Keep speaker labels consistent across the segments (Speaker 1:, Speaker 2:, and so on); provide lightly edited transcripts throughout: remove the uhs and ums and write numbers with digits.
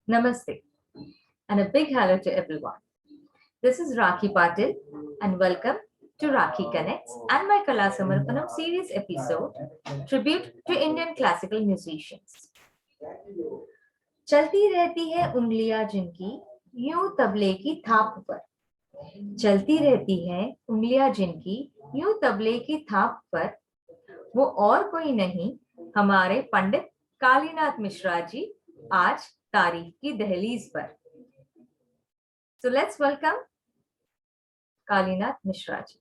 Speaker 1: Namaste and a big hello to everyone. This is Rakhi Patil and welcome to Rakhi Connects and my Kala Samarpanam series episode Tribute to Indian Classical Musicians. चलती रहती है उंगलियां जिनकी यूं तबले की थाप पर, चलती रहती है उंगलियां जिनकी यूं तबले की थाप पर, वो और कोई नहीं हमारे पंडित कालीनाथ मिश्रा जी आज तारीफ की दहलीज पर. So let's welcome Kalinath Mishra ji.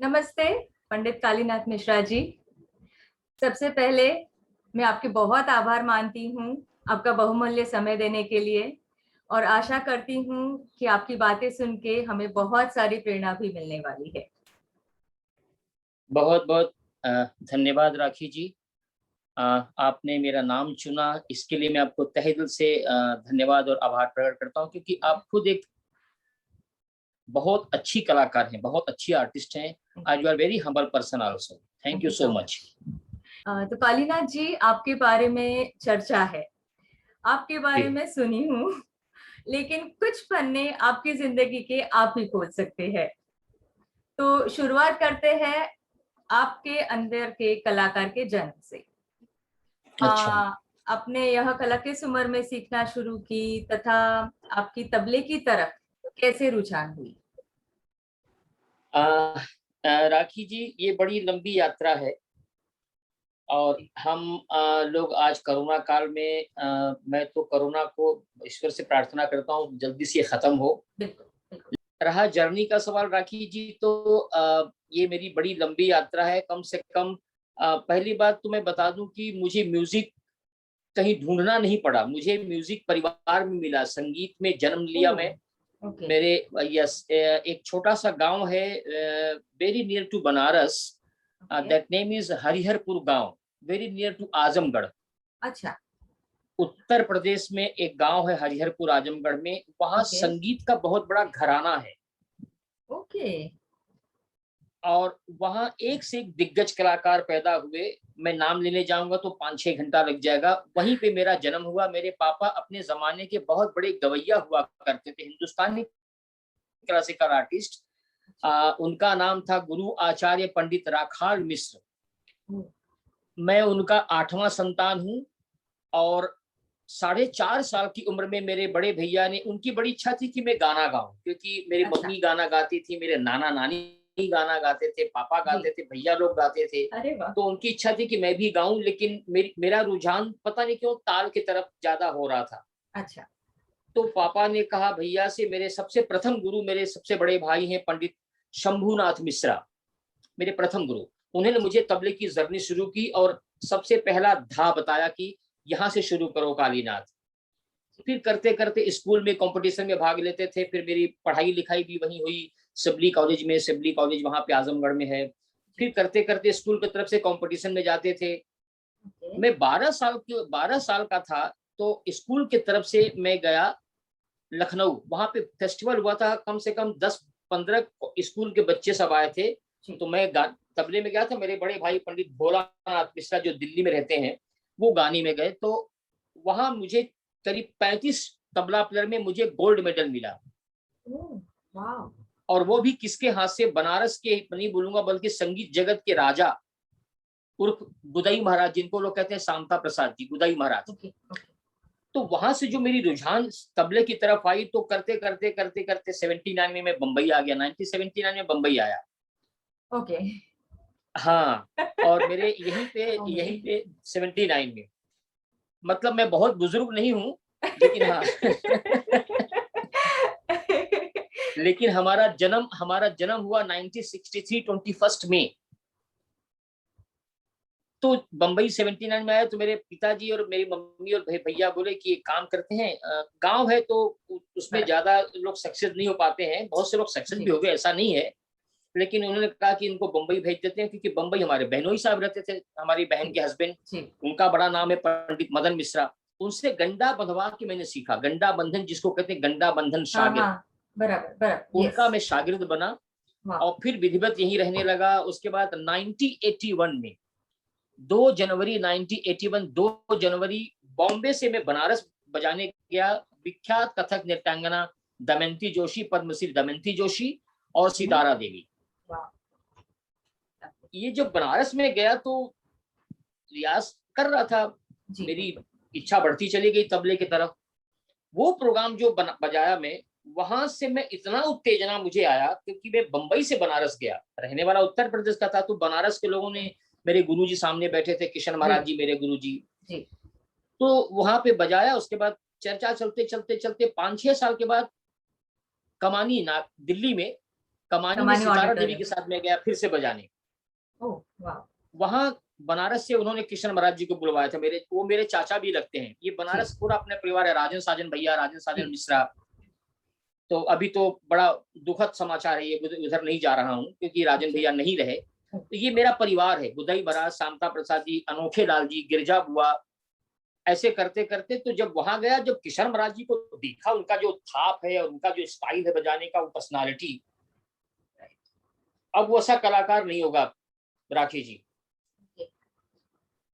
Speaker 1: नमस्ते पंडित कालीनाथ मिश्रा जी. सबसे पहले मैं आपके बहुत आभार मानती हूँ आपका बहुमूल्य समय देने के लिए और आशा करती हूँ कि आपकी बातें सुन के हमें बहुत सारी प्रेरणा भी मिलने वाली है.
Speaker 2: बहुत बहुत धन्यवाद राखी जी. आपने मेरा नाम चुना, इसके लिए मैं आपको तहे दिल से धन्यवाद और आभार प्रकट करता हूँ, क्योंकि आप खुद एक बहुत अच्छी कलाकार हैं, बहुत अच्छी आर्टिस्ट हैं. You are very humble person also. Thank you so much.
Speaker 1: तो कालीनाथ जी, आपके बारे में चर्चा है, आपके बारे में सुनी हूँ, लेकिन कुछ पन्ने आपकी जिंदगी के आप ही खोल सकते हैं. तो शुरुआत करते हैं आपके अंदर के कलाकार के जन्म से. आपने यह कला किस उम्र में सीखना शुरू की तथा आपकी तबले की तरफ कैसे रुझान हुई?
Speaker 2: राखी जी, ये बड़ी लंबी यात्रा है और हम लोग आज कोरोना काल में मैं तो कोरोना को ईश्वर से प्रार्थना करता हूँ जल्दी से खत्म हो. रहा जर्नी का सवाल राखी जी, तो ये मेरी बड़ी लंबी यात्रा है. कम से कम पहली बात तो मैं बता दूं कि मुझे म्यूजिक कहीं ढूंढना नहीं पड़ा, मुझे म्यूजिक परिवार में मिला. संगीत में जन्म लिया मैं. मेरे एक छोटा सा गांव है very near to Banaras. That name is Hariharpur गांव, वेरी नियर टू आजमगढ़.
Speaker 1: अच्छा.
Speaker 2: उत्तर प्रदेश में एक गांव है हरिहरपुर आजमगढ़ में. वहां संगीत का बहुत बड़ा घराना है. और वहां एक से एक दिग्गज कलाकार पैदा हुए. मैं नाम लेने जाऊंगा तो 5-6 घंटा लग जाएगा. वहीं पे मेरा जन्म हुआ. मेरे पापा अपने जमाने के बहुत बड़े गवैया हुआ करते थे, हिंदुस्तानी क्लासिकल आर्टिस्ट. उनका नाम था गुरु आचार्य पंडित राखाल मिश्र. मैं उनका 8वां संतान हूँ और 4.5 साल की उम्र में मेरे बड़े भैया ने, उनकी बड़ी इच्छा थी कि मैं गाना गाऊं, क्योंकि मेरी मम्मी गाना गाती थी, मेरे नाना नानी गाना गाते थे, पापा गाते थे, भैया लोग गाते थे. तो उनकी इच्छा थी कि मैं भी गाऊं, लेकिन मेरा रुझान पता नहीं क्यों ताल की तरफ ज्यादा हो रहा था.
Speaker 1: अच्छा.
Speaker 2: तो पापा ने कहा भैया से, मेरे सबसे प्रथम गुरु मेरे सबसे बड़े भाई हैं पंडित शंभूनाथ मिश्रा, मेरे प्रथम गुरु. उन्होंने मुझे तबले की जर्नी शुरू की और सबसे पहला धा बताया कि यहाँ से शुरू करो कालीनाथ. फिर करते करते स्कूल में कंपटीशन में भाग लेते थे. फिर मेरी पढ़ाई लिखाई भी वहीं हुई, सिबली कॉलेज में. सिबली कॉलेज वहां पे आजमगढ़ में है. फिर करते करते स्कूल की तरफ से कंपटीशन में जाते थे. मैं 12 साल का था तो स्कूल की तरफ से मैं गया लखनऊ. वहां पे फेस्टिवल हुआ था, कम से कम 10-15 स्कूल के बच्चे सब आए थे. तो मैं तबले में गया था. मेरे बड़े भाई पंडित भोलानाथ मिश्रा जो दिल्ली में रहते हैं, वो गाने में गए. तो वहां मुझे करीब 35 तबला प्लेयर में मुझे गोल्ड मेडल मिला. और वो भी किसके हाथ से? बनारस के नहीं बोलूंगा बल्कि संगीत जगत के राजा उर्फ गुदई महाराज, जिनको लोग कहते हैं शांता प्रसाद जी, गुदई महाराज. तो वहां से जो मेरी रुझान तबले की तरफ आई, तो करते करते करते करते 79 में मैं बंबई आ गया. 1979 में बंबई आया. हाँ. और मेरे यहीं पे 79 में, मतलब मैं बहुत बुजुर्ग नहीं हूँ, लेकिन हाँ लेकिन हमारा जन्म हुआ 1963 21 में. तो बंबई 79 में आया. तो मेरे पिताजी और मेरी मम्मी और भैया बोले कि एक काम करते हैं, गांव है तो उसमें ज्यादा लोग सक्सेस नहीं हो पाते हैं. बहुत से लोग सक्सेस भी हो गए, ऐसा नहीं है, लेकिन उन्होंने कहा कि इनको बम्बई भेज देते हैं, क्योंकि बम्बई हमारे बहनोई साहब रहते थे, हमारी बहन के हस्बैंड, उनका बड़ा नाम है पंडित मदन मिश्रा। उनसे गंडा बंधवा के मैंने सीखा, गंडा बंधन जिसको कहते हैं, गंडा बंधन शागिर्द,
Speaker 1: बराबर बराबर,
Speaker 2: उनका मैं शागिर्द बना और फिर विधिवत यहीं रहने लगा। उसके बाद 1981 में 2 जनवरी 1981 2 जनवरी बॉम्बे से मैं बनारस बजाने गया। विख्यात कथक नृत्यांगना दमयंती जोशी, पद्मश्री दमयंती जोशी और सितारा देवी, ये जब बनारस में गया तो रियाज कर रहा था, मेरी इच्छा बढ़ती चली गई तबले की तरफ। वो प्रोग्राम जो बजाया मैं, वहां से मैं इतना उत्तेजना मुझे आया, क्योंकि मैं बंबई से बनारस गया, रहने वाला उत्तर प्रदेश का था, तो बनारस के लोगों ने, मेरे गुरुजी सामने बैठे थे, किशन महाराज जी मेरे गुरुजी, तो वहां पे बजाया। उसके बाद चर्चा चलते चलते चलते 5-6 साल के बाद कमानी ना दिल्ली में, कमानी में सितारा देवी के साथ में गया फिर से बजाने। वहां बनारस से उन्होंने किशन महाराज जी को बुलवाया था, वो मेरे चाचा भी लगते हैं। ये बनारस पूरा अपने परिवार है, राजन साजन भैया, राजन साजन मिश्रा। तो अभी तो बड़ा दुखद समाचार है, ये उधर नहीं जा रहा हूँ क्योंकि राजन भैया नहीं रहे। तो ये मेरा परिवार है, बुदई महाराज, शांता प्रसाद जी, अनोखे लाल जी, गिरजा बुआ, ऐसे करते करते तो जब वहां गया, जब किशन महाराज जी को देखा, उनका जो थाप है और उनका जो स्टाइल है बजाने का, वो पर्सनालिटी, अब वो ऐसा कलाकार नहीं होगा राखी जी।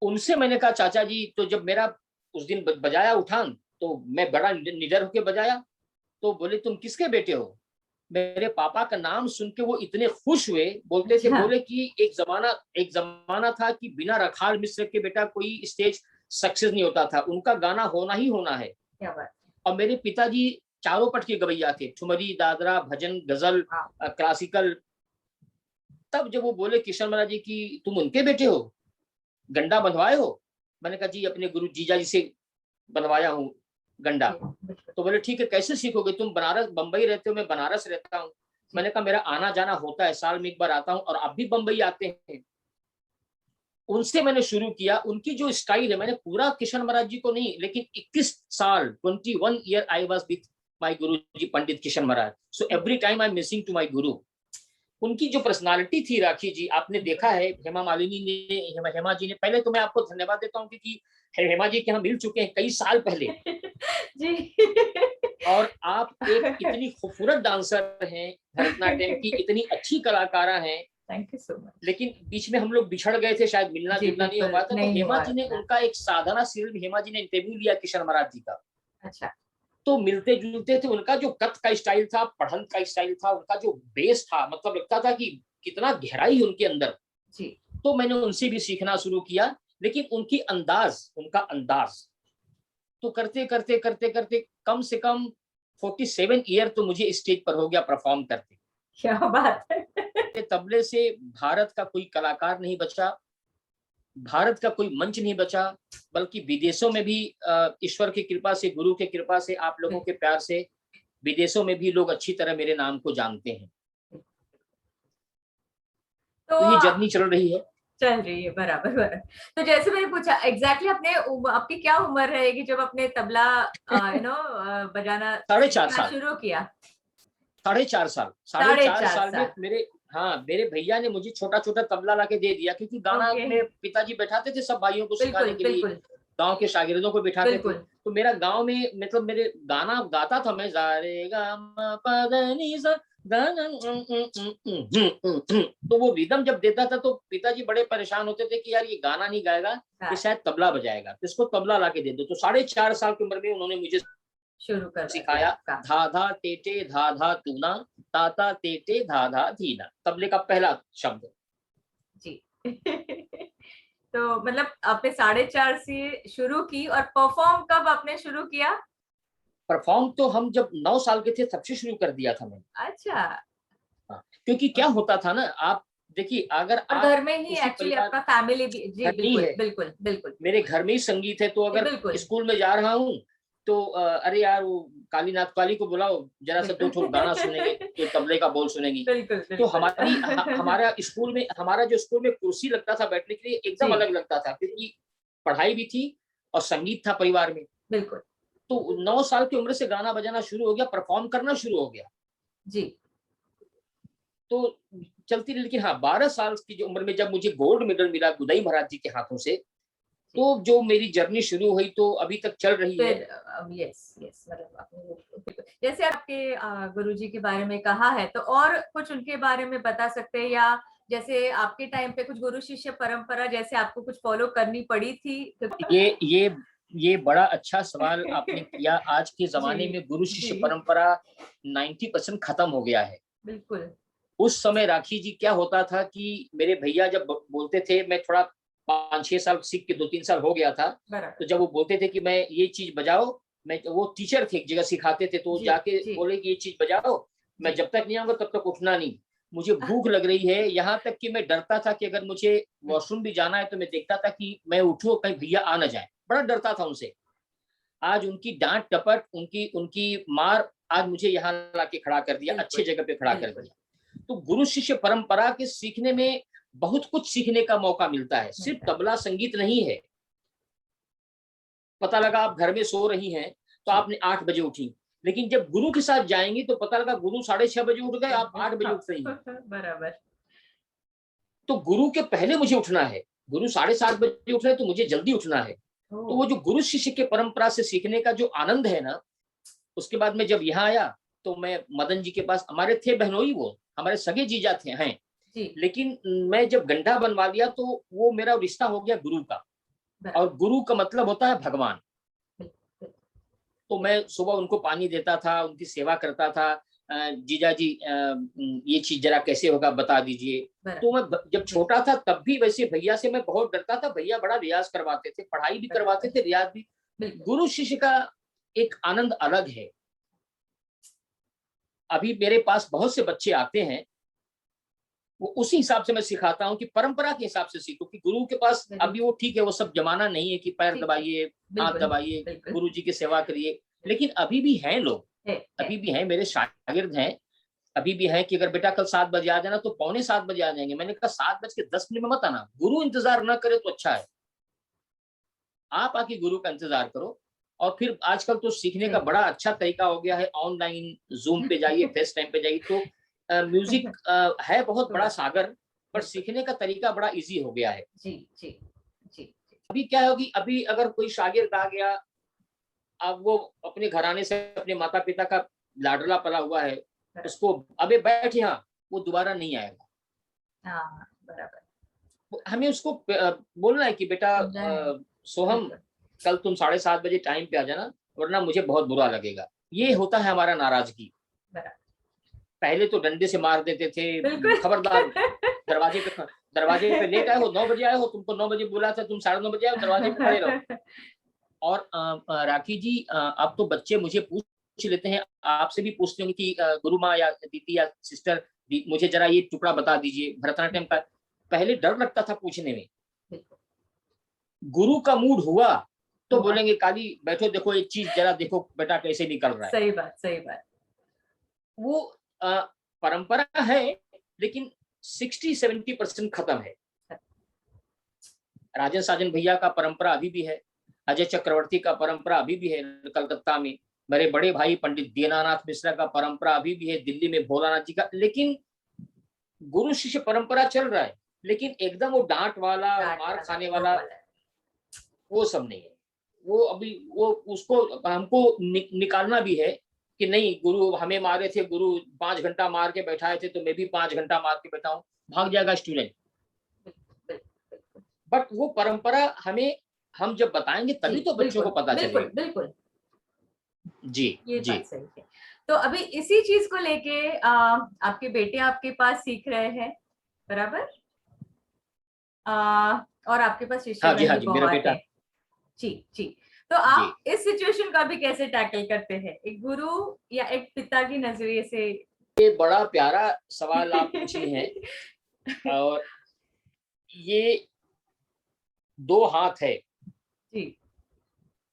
Speaker 2: उनसे मैंने कहा चाचा जी, तो जब मेरा उस दिन बजाया उठान, तो मैं बड़ा निडर होकर बजाया, तो बोले तुम किसके बेटे हो? मेरे पापा का नाम सुन के वो इतने खुश हुए, बोलते थे, बोले कि एक जमाना था कि बिना रखाल मिश्र के बेटा कोई स्टेज सक्सेस नहीं होता था, उनका गाना होना ही होना है। और मेरे पिताजी चारों पट के गवैया थे, ठुमरी, दादरा, भजन, गजल, क्लासिकल। तब जब वो बोले किशन महाराज जी की तुम उनके बेटे हो, गंडा बंधवाए हो? मैंने कहा जी अपने गुरु जीजा जी से बनवाया हूँ गंडा। तो बोले ठीक है, कैसे सीखोगे? तुम बनारस बंबई रहते हो, मैं बनारस रहता हूँ। मैंने कहा मेरा आना जाना होता है, साल में एक बार आता हूँ, और अब भी बंबई आते हैं। उनसे मैंने शुरू किया। उनकी जो स्टाइल है, मैंने पूरा किशन महाराज जी को नहीं, लेकिन 21 साल 21 year I was with my guru ji Pandit Kishan Maharaj. So every time I am missing to my guru. उनकी जो पर्सनालिटी थी राखी जी, आपने देखा है, हेमा मालिनी ने, हेमा जी ने, पहले तो मैं आपको धन्यवाद देता हूँ क्योंकि हेमा जी के हम मिल चुके हैं कई साल पहले
Speaker 1: जी।
Speaker 2: और आप एक इतनी खूबसूरत डांसर हैं, भरतनाट्यम की इतनी अच्छी कलाकारा हैं।
Speaker 1: Thank you so much.
Speaker 2: लेकिन बीच में हम लोग बिछड़ गए थे, शायद मिलना जुलना नहीं हो पाया था। तो हेमा जी ने, उनका एक साधना सीरियल, हेमा जी ने इंटरव्यू लिया किशन महाराज जी का।
Speaker 1: अच्छा।
Speaker 2: तो मिलते जुलते थे, उनका जो कथ का स्टाइल था, पढ़न का स्टाइल था, उनका जो बेस था, मतलब लगता था कि कितना गहराई उनके अंदर जी। तो मैंने उनसे भी सीखना शुरू किया। लेकिन उनका अंदाज तो करते करते करते करते कम से कम 47 ईयर तो मुझे स्टेज पर हो गया परफॉर्म करते।
Speaker 1: क्या बात है।
Speaker 2: तबले से भारत का कोई कलाकार नहीं बचा, भारत का कोई मंच नहीं बचा, बल्कि विदेशों में भी ईश्वर की कृपा से, गुरु की कृपा से, आप लोगों के प्यार से विदेशों में भी लोग अच्छी तरह मेरे नाम को जानते हैं। तो ये जर्नी चल रही है।
Speaker 1: चल रही है, बराबर बराबर। तो जैसे मैंने पूछा एग्जैक्टली आपकी क्या उम्र रहेगी जब अपने तबला बजाना
Speaker 2: 4.5 साल
Speaker 1: शुरू किया?
Speaker 2: 4.5 साल 4.5 साल में मेरे भैया ने मुझे छोटा छोटा तबला लाके दे दिया, क्योंकि गाना में पिताजी बैठाते थे सब भाइयों को सिखाने के लिए, गांव के शागिर्दों को बिठाते थे। तो मेरा गांव में, मतलब मेरे गाना गाता था मैं, तो वो रिदम जब देता था तो पिताजी बड़े परेशान होते थे कि यार ये गाना नहीं गाएगा, ये शायद तबला बजाएगा, तो इसको तबला लाके दे दो। तो 4.5 साल की उम्र में उन्होंने मुझे
Speaker 1: शुरू कर
Speaker 2: सिखाया। धा धा टेटे धा धा तूना, ताता तेटे धा धा धीना, तबले का पहला शब्द
Speaker 1: जी। तो मतलब आपने 4.5 से शुरू की, और परफॉर्म कब आपने शुरू किया?
Speaker 2: परफॉर्म तो हम जब 9 साल के थे तब से शुरू कर दिया था मैंने।
Speaker 1: अच्छा।
Speaker 2: क्योंकि क्या होता था ना, आप देखिए, अगर आप
Speaker 1: घर में ही एक्चुअली आपका फैमिली भी, जी बिल्कुल है, बिल्कुल बिल्कुल,
Speaker 2: मेरे घर में ही संगीत है, तो अगर स्कूल में जा रहा हूँ तो अरे यार वो कालीनाथ काली को बुलाओ, जरा सा 2 ठोक गाना सुनेंगे, तो तबले का बोल सुनेंगे।
Speaker 1: बिल्कुल,
Speaker 2: तो हमारा स्कूल में, हमारा जो स्कूल में कुर्सी लगता था बैठने के लिए, एकदम अलग लगता था, क्योंकि पढ़ाई भी थी और संगीत था परिवार में।
Speaker 1: बिल्कुल।
Speaker 2: तो 9 साल की उम्र से गाना बजाना शुरू हो गया, परफॉर्म करना शुरू हो गया
Speaker 1: जी।
Speaker 2: तो चलती रही। लेकिन हाँ, 12 साल की जो उम्र में जब मुझे गोल्ड मेडल मिला गुदाई महाराज जी के हाथों से, तो जो मेरी जर्नी शुरू हुई तो अभी तक चल रही है।
Speaker 1: फिर यस यस, मतलब आपने जैसे आपके गुरुजी के बारे में कहा है, तो और कुछ उनके बारे में बता सकते हैं, या जैसे आपके टाइम पे कुछ गुरु शिष्य परंपरा जैसे आपको कुछ फॉलो करनी पड़ी थी?
Speaker 2: ये बड़ा अच्छा सवाल आपने किया। आज के जमाने
Speaker 1: जी
Speaker 2: में गुरु शिष्य
Speaker 1: जी
Speaker 2: परंपरा 90% खत्म हो गया है।
Speaker 1: बिल्कुल।
Speaker 2: उस समय राखी जी क्या होता था कि मेरे भैया जब बोलते थे, मैं थोड़ा 5-6 साल सीख के 2-3 साल हो गया था,
Speaker 1: बराबर।
Speaker 2: तो जब वो बोलते थे कि मैं ये चीज बजाओ, मैं, वो टीचर थे एक जगह सिखाते थे, तो वो
Speaker 1: जी
Speaker 2: जाके
Speaker 1: जी
Speaker 2: बोले कि ये चीज बजाओ, मैं
Speaker 1: जी
Speaker 2: जब तक नहीं आऊंगा तब तक उठना नहीं, मुझे भूख लग रही है। यहाँ तक कि मैं डरता था कि अगर मुझे वॉशरूम भी जाना है तो मैं देखता था कि मैं उठूं, कहीं भैया आ ना जाए, बड़ा डरता था उनसे। आज उनकी डांट टपट, उनकी उनकी मार आज मुझे यहाँ लाके खड़ा कर दिया, अच्छे
Speaker 1: बिल्कुल
Speaker 2: जगह पे खड़ा कर
Speaker 1: बिल्कुल।
Speaker 2: दिया। तो गुरु शिष्य परंपरा के सीखने में बहुत कुछ सीखने का मौका मिलता है, सिर्फ
Speaker 1: मिलता है।
Speaker 2: तबला संगीत नहीं है। पता लगा आप घर में सो रही हैं तो
Speaker 1: जी
Speaker 2: आपने 8 बजे उठी, लेकिन जब गुरु के साथ जाएंगी तो पता लगा गुरु 6:30 बजे उठ गए, आप 8 बजे
Speaker 1: हाँ,
Speaker 2: उठ रही हैं।
Speaker 1: बराबर।
Speaker 2: तो गुरु के पहले मुझे उठना है, गुरु 7:30 बजे उठ रहे हैं तो मुझे जल्दी उठना है।
Speaker 1: ओ
Speaker 2: तो वो जो गुरु शिष्य के परंपरा से सीखने का जो आनंद है ना, उसके बाद में जब यहाँ आया तो मैं मदन जी के पास, हमारे थे बहनोई, वो हमारे सगे जीजा थे हैं,
Speaker 1: जी
Speaker 2: लेकिन मैं जब गंढा बनवा लिया तो वो मेरा रिश्ता हो गया गुरु का।
Speaker 1: बराबर।
Speaker 2: और गुरु का मतलब होता है भगवान।
Speaker 1: बिल्कुल
Speaker 2: तो मैं सुबह उनको पानी देता था, उनकी सेवा करता था। जीजा जी, ये चीज जरा कैसे होगा बता दीजिए। तो मैं जब
Speaker 1: बराबर।
Speaker 2: छोटा था तब भी वैसे भैया से मैं बहुत डरता था, भैया बड़ा रियाज करवाते थे, पढ़ाई भी करवाते
Speaker 1: बराबर।
Speaker 2: थे, रियाज भी।
Speaker 1: बिल्कुल
Speaker 2: गुरु शिष्य का एक आनंद अलग है। अभी मेरे पास बहुत से बच्चे आते हैं, वो उसी हिसाब से मैं सिखाता हूँ कि परंपरा के हिसाब से सीखो, कि गुरु के पास
Speaker 1: वेरी
Speaker 2: अभी वो ठीक है, वो सब जमाना नहीं है कि पैर
Speaker 1: ठीक है।
Speaker 2: दबाइए, हाथ
Speaker 1: बिल्कुल
Speaker 2: दबाइए,
Speaker 1: बिल्कुल।
Speaker 2: गुरु जी की सेवा करिए। लेकिन अभी भी हैं लोग,
Speaker 1: है।
Speaker 2: अभी भी हैं मेरे शागिर्द हैं, अभी भी हैं कि अगर बेटा कल 7 बजे आ जाना तो 6:45 बजे आ जाएंगे। मैंने कहा 7:10 में मत आना, गुरु इंतजार न करे तो अच्छा है, आप आके गुरु का इंतजार करो। और फिर आजकल तो सीखने का
Speaker 1: सही
Speaker 2: बड़ा अच्छा तरीका हो गया है, ऑनलाइन जूम पे जाइए, फेस टाइम पे जाइए, तो म्यूजिक है बहुत बड़ा
Speaker 1: थोड़ा
Speaker 2: सागर, पर
Speaker 1: बिल्कुल।
Speaker 2: सीखने का तरीका बड़ा इजी हो गया है।
Speaker 1: जी जी जी जी
Speaker 2: अभी क्या होगी, अभी अगर कोई शागिर्द आ गया, अब वो अपने घराने से, अपने माता पिता का लाडला पला हुआ है,
Speaker 1: बराबर।
Speaker 2: उसको अबे बैठ यहाँ, वो दोबारा नहीं आएगा।
Speaker 1: हाँ बराबर।
Speaker 2: हमें उसको बोलना है कि बेटा
Speaker 1: समझाए हैं।
Speaker 2: सोहम,
Speaker 1: बिल्कुल
Speaker 2: कल तुम 7:30 बजे टाइम पे आ जाना, वरना मुझे बहुत बुरा लगेगा। ये होता है हमारा नाराजगी।
Speaker 1: बराबर।
Speaker 2: पहले तो डंडे से मार देते थे,
Speaker 1: बिल्कुल
Speaker 2: खबरदार, दरवाजे पे दरवाजे पे लेट आए हो, 9 बजे आए हो, तुमको 9 बजे बोला था, तुम 9:30 बजे आओ, दरवाजे पे खड़े रहो। और राखी जी, अब तो बच्चे मुझे पूछ लेते हैं, आपसे भी पूछते होंगे कि गुरु माँ या दीदी या सिस्टर, मुझे जरा ये टुकड़ा बता दीजिए भरतनाट्यम का। पहले डर लगता था पूछने में,
Speaker 1: बिल्कुल
Speaker 2: गुरु का मूड हुआ तो
Speaker 1: हुआ।
Speaker 2: बोलेंगे काली बैठो, देखो एक चीज जरा देखो बेटा कैसे निकल रहा है।
Speaker 1: सही बात सही बात।
Speaker 2: वो परंपरा है, लेकिन 60-70% खत्म है। राजन साजन भैया का परंपरा अभी भी है, अजय चक्रवर्ती का परंपरा अभी भी है कलकत्ता में, मेरे बड़े भाई पंडित दीनानाथ मिश्रा का परंपरा अभी भी है दिल्ली में भोलानाथ जी का। लेकिन गुरु शिष्य परंपरा चल रहा है, लेकिन एकदम वो डांट वाला,
Speaker 1: डांट
Speaker 2: मार
Speaker 1: वाला
Speaker 2: खाने
Speaker 1: वो
Speaker 2: वाला,
Speaker 1: वाला।
Speaker 2: वो सब नहीं है। वो अभी वो उसको हमको निकालना भी है कि नहीं, गुरु हमें मारे थे, गुरु 5 घंटा मार के बैठाए थे, तो मैं भी 5 घंटा मार के बैठाऊं, भाग जाएगा स्टूडेंट।
Speaker 1: बिल्कुल बिल्कुल।
Speaker 2: बट वो परंपरा हमें, हम जब बताएंगे
Speaker 1: जी
Speaker 2: तभी तो बच्चों
Speaker 1: बिल्कुल
Speaker 2: को पता
Speaker 1: बिल्कुल
Speaker 2: चलेगा।
Speaker 1: बिल्कुल।
Speaker 2: जी
Speaker 1: ये
Speaker 2: जी।
Speaker 1: बात सही है। तो अभी इसी चीज को लेके आपके बेटे आपके पास सीख रहे हैं, बराबर? और आपके पास शिष्यगण
Speaker 2: हाँ
Speaker 1: भी
Speaker 2: जी, मेरा
Speaker 1: बहुत है।
Speaker 2: बेटा।
Speaker 1: जी जी। तो
Speaker 2: जी,
Speaker 1: आप इस सिचुएशन को अभी कैसे टैकल करते हैं, एक गुरु या एक पिता की नजरिए से?
Speaker 2: ये बड़ा प्यारा सवाल आप पूछी हैं। और ये दो हाथ है,
Speaker 1: जी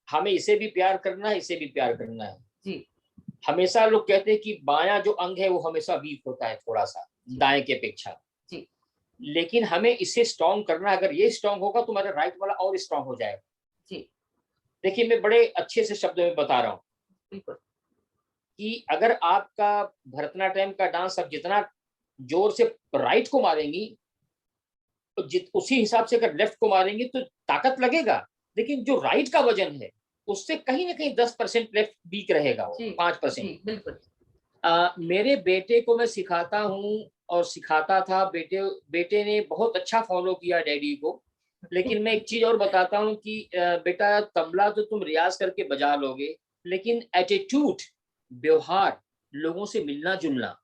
Speaker 2: हमें इसे भी प्यार करना है, इसे भी प्यार करना है।
Speaker 1: जी
Speaker 2: हमेशा लोग कहते हैं कि बायां जो अंग है वो हमेशा वीक होता है थोड़ा सा
Speaker 1: जी
Speaker 2: दाएं के अपेक्षा,
Speaker 1: जी
Speaker 2: लेकिन हमें इसे स्ट्रॉन्ग करना है। अगर ये स्ट्रॉन्ग होगा तो हमारा राइट वाला और स्ट्रॉन्ग हो जाएगा।
Speaker 1: जी
Speaker 2: देखिए, मैं बड़े अच्छे से शब्दों में बता रहा हूँ
Speaker 1: बिल्कुल।
Speaker 2: कि अगर आपका भरतनाट्यम का डांस अब जितना जोर से राइट को मारेंगी तो उसी हिसाब से अगर लेफ्ट को मारेंगे तो ताकत लगेगा, लेकिन जो राइट का वजन है उससे कहीं ना कहीं 10% लेफ्ट वीक रहेगा, 5%।
Speaker 1: बिल्कुल।
Speaker 2: मेरे बेटे को मैं सिखाता हूँ और सिखाता था, बेटे ने बहुत अच्छा फॉलो किया डैडी को। लेकिन मैं एक चीज और बताता हूँ कि बेटा तबला तो तुम रियाज करके बजा लोगे, लेकिन एटीट्यूड, व्यवहार, लोगों से मिलना जुलना,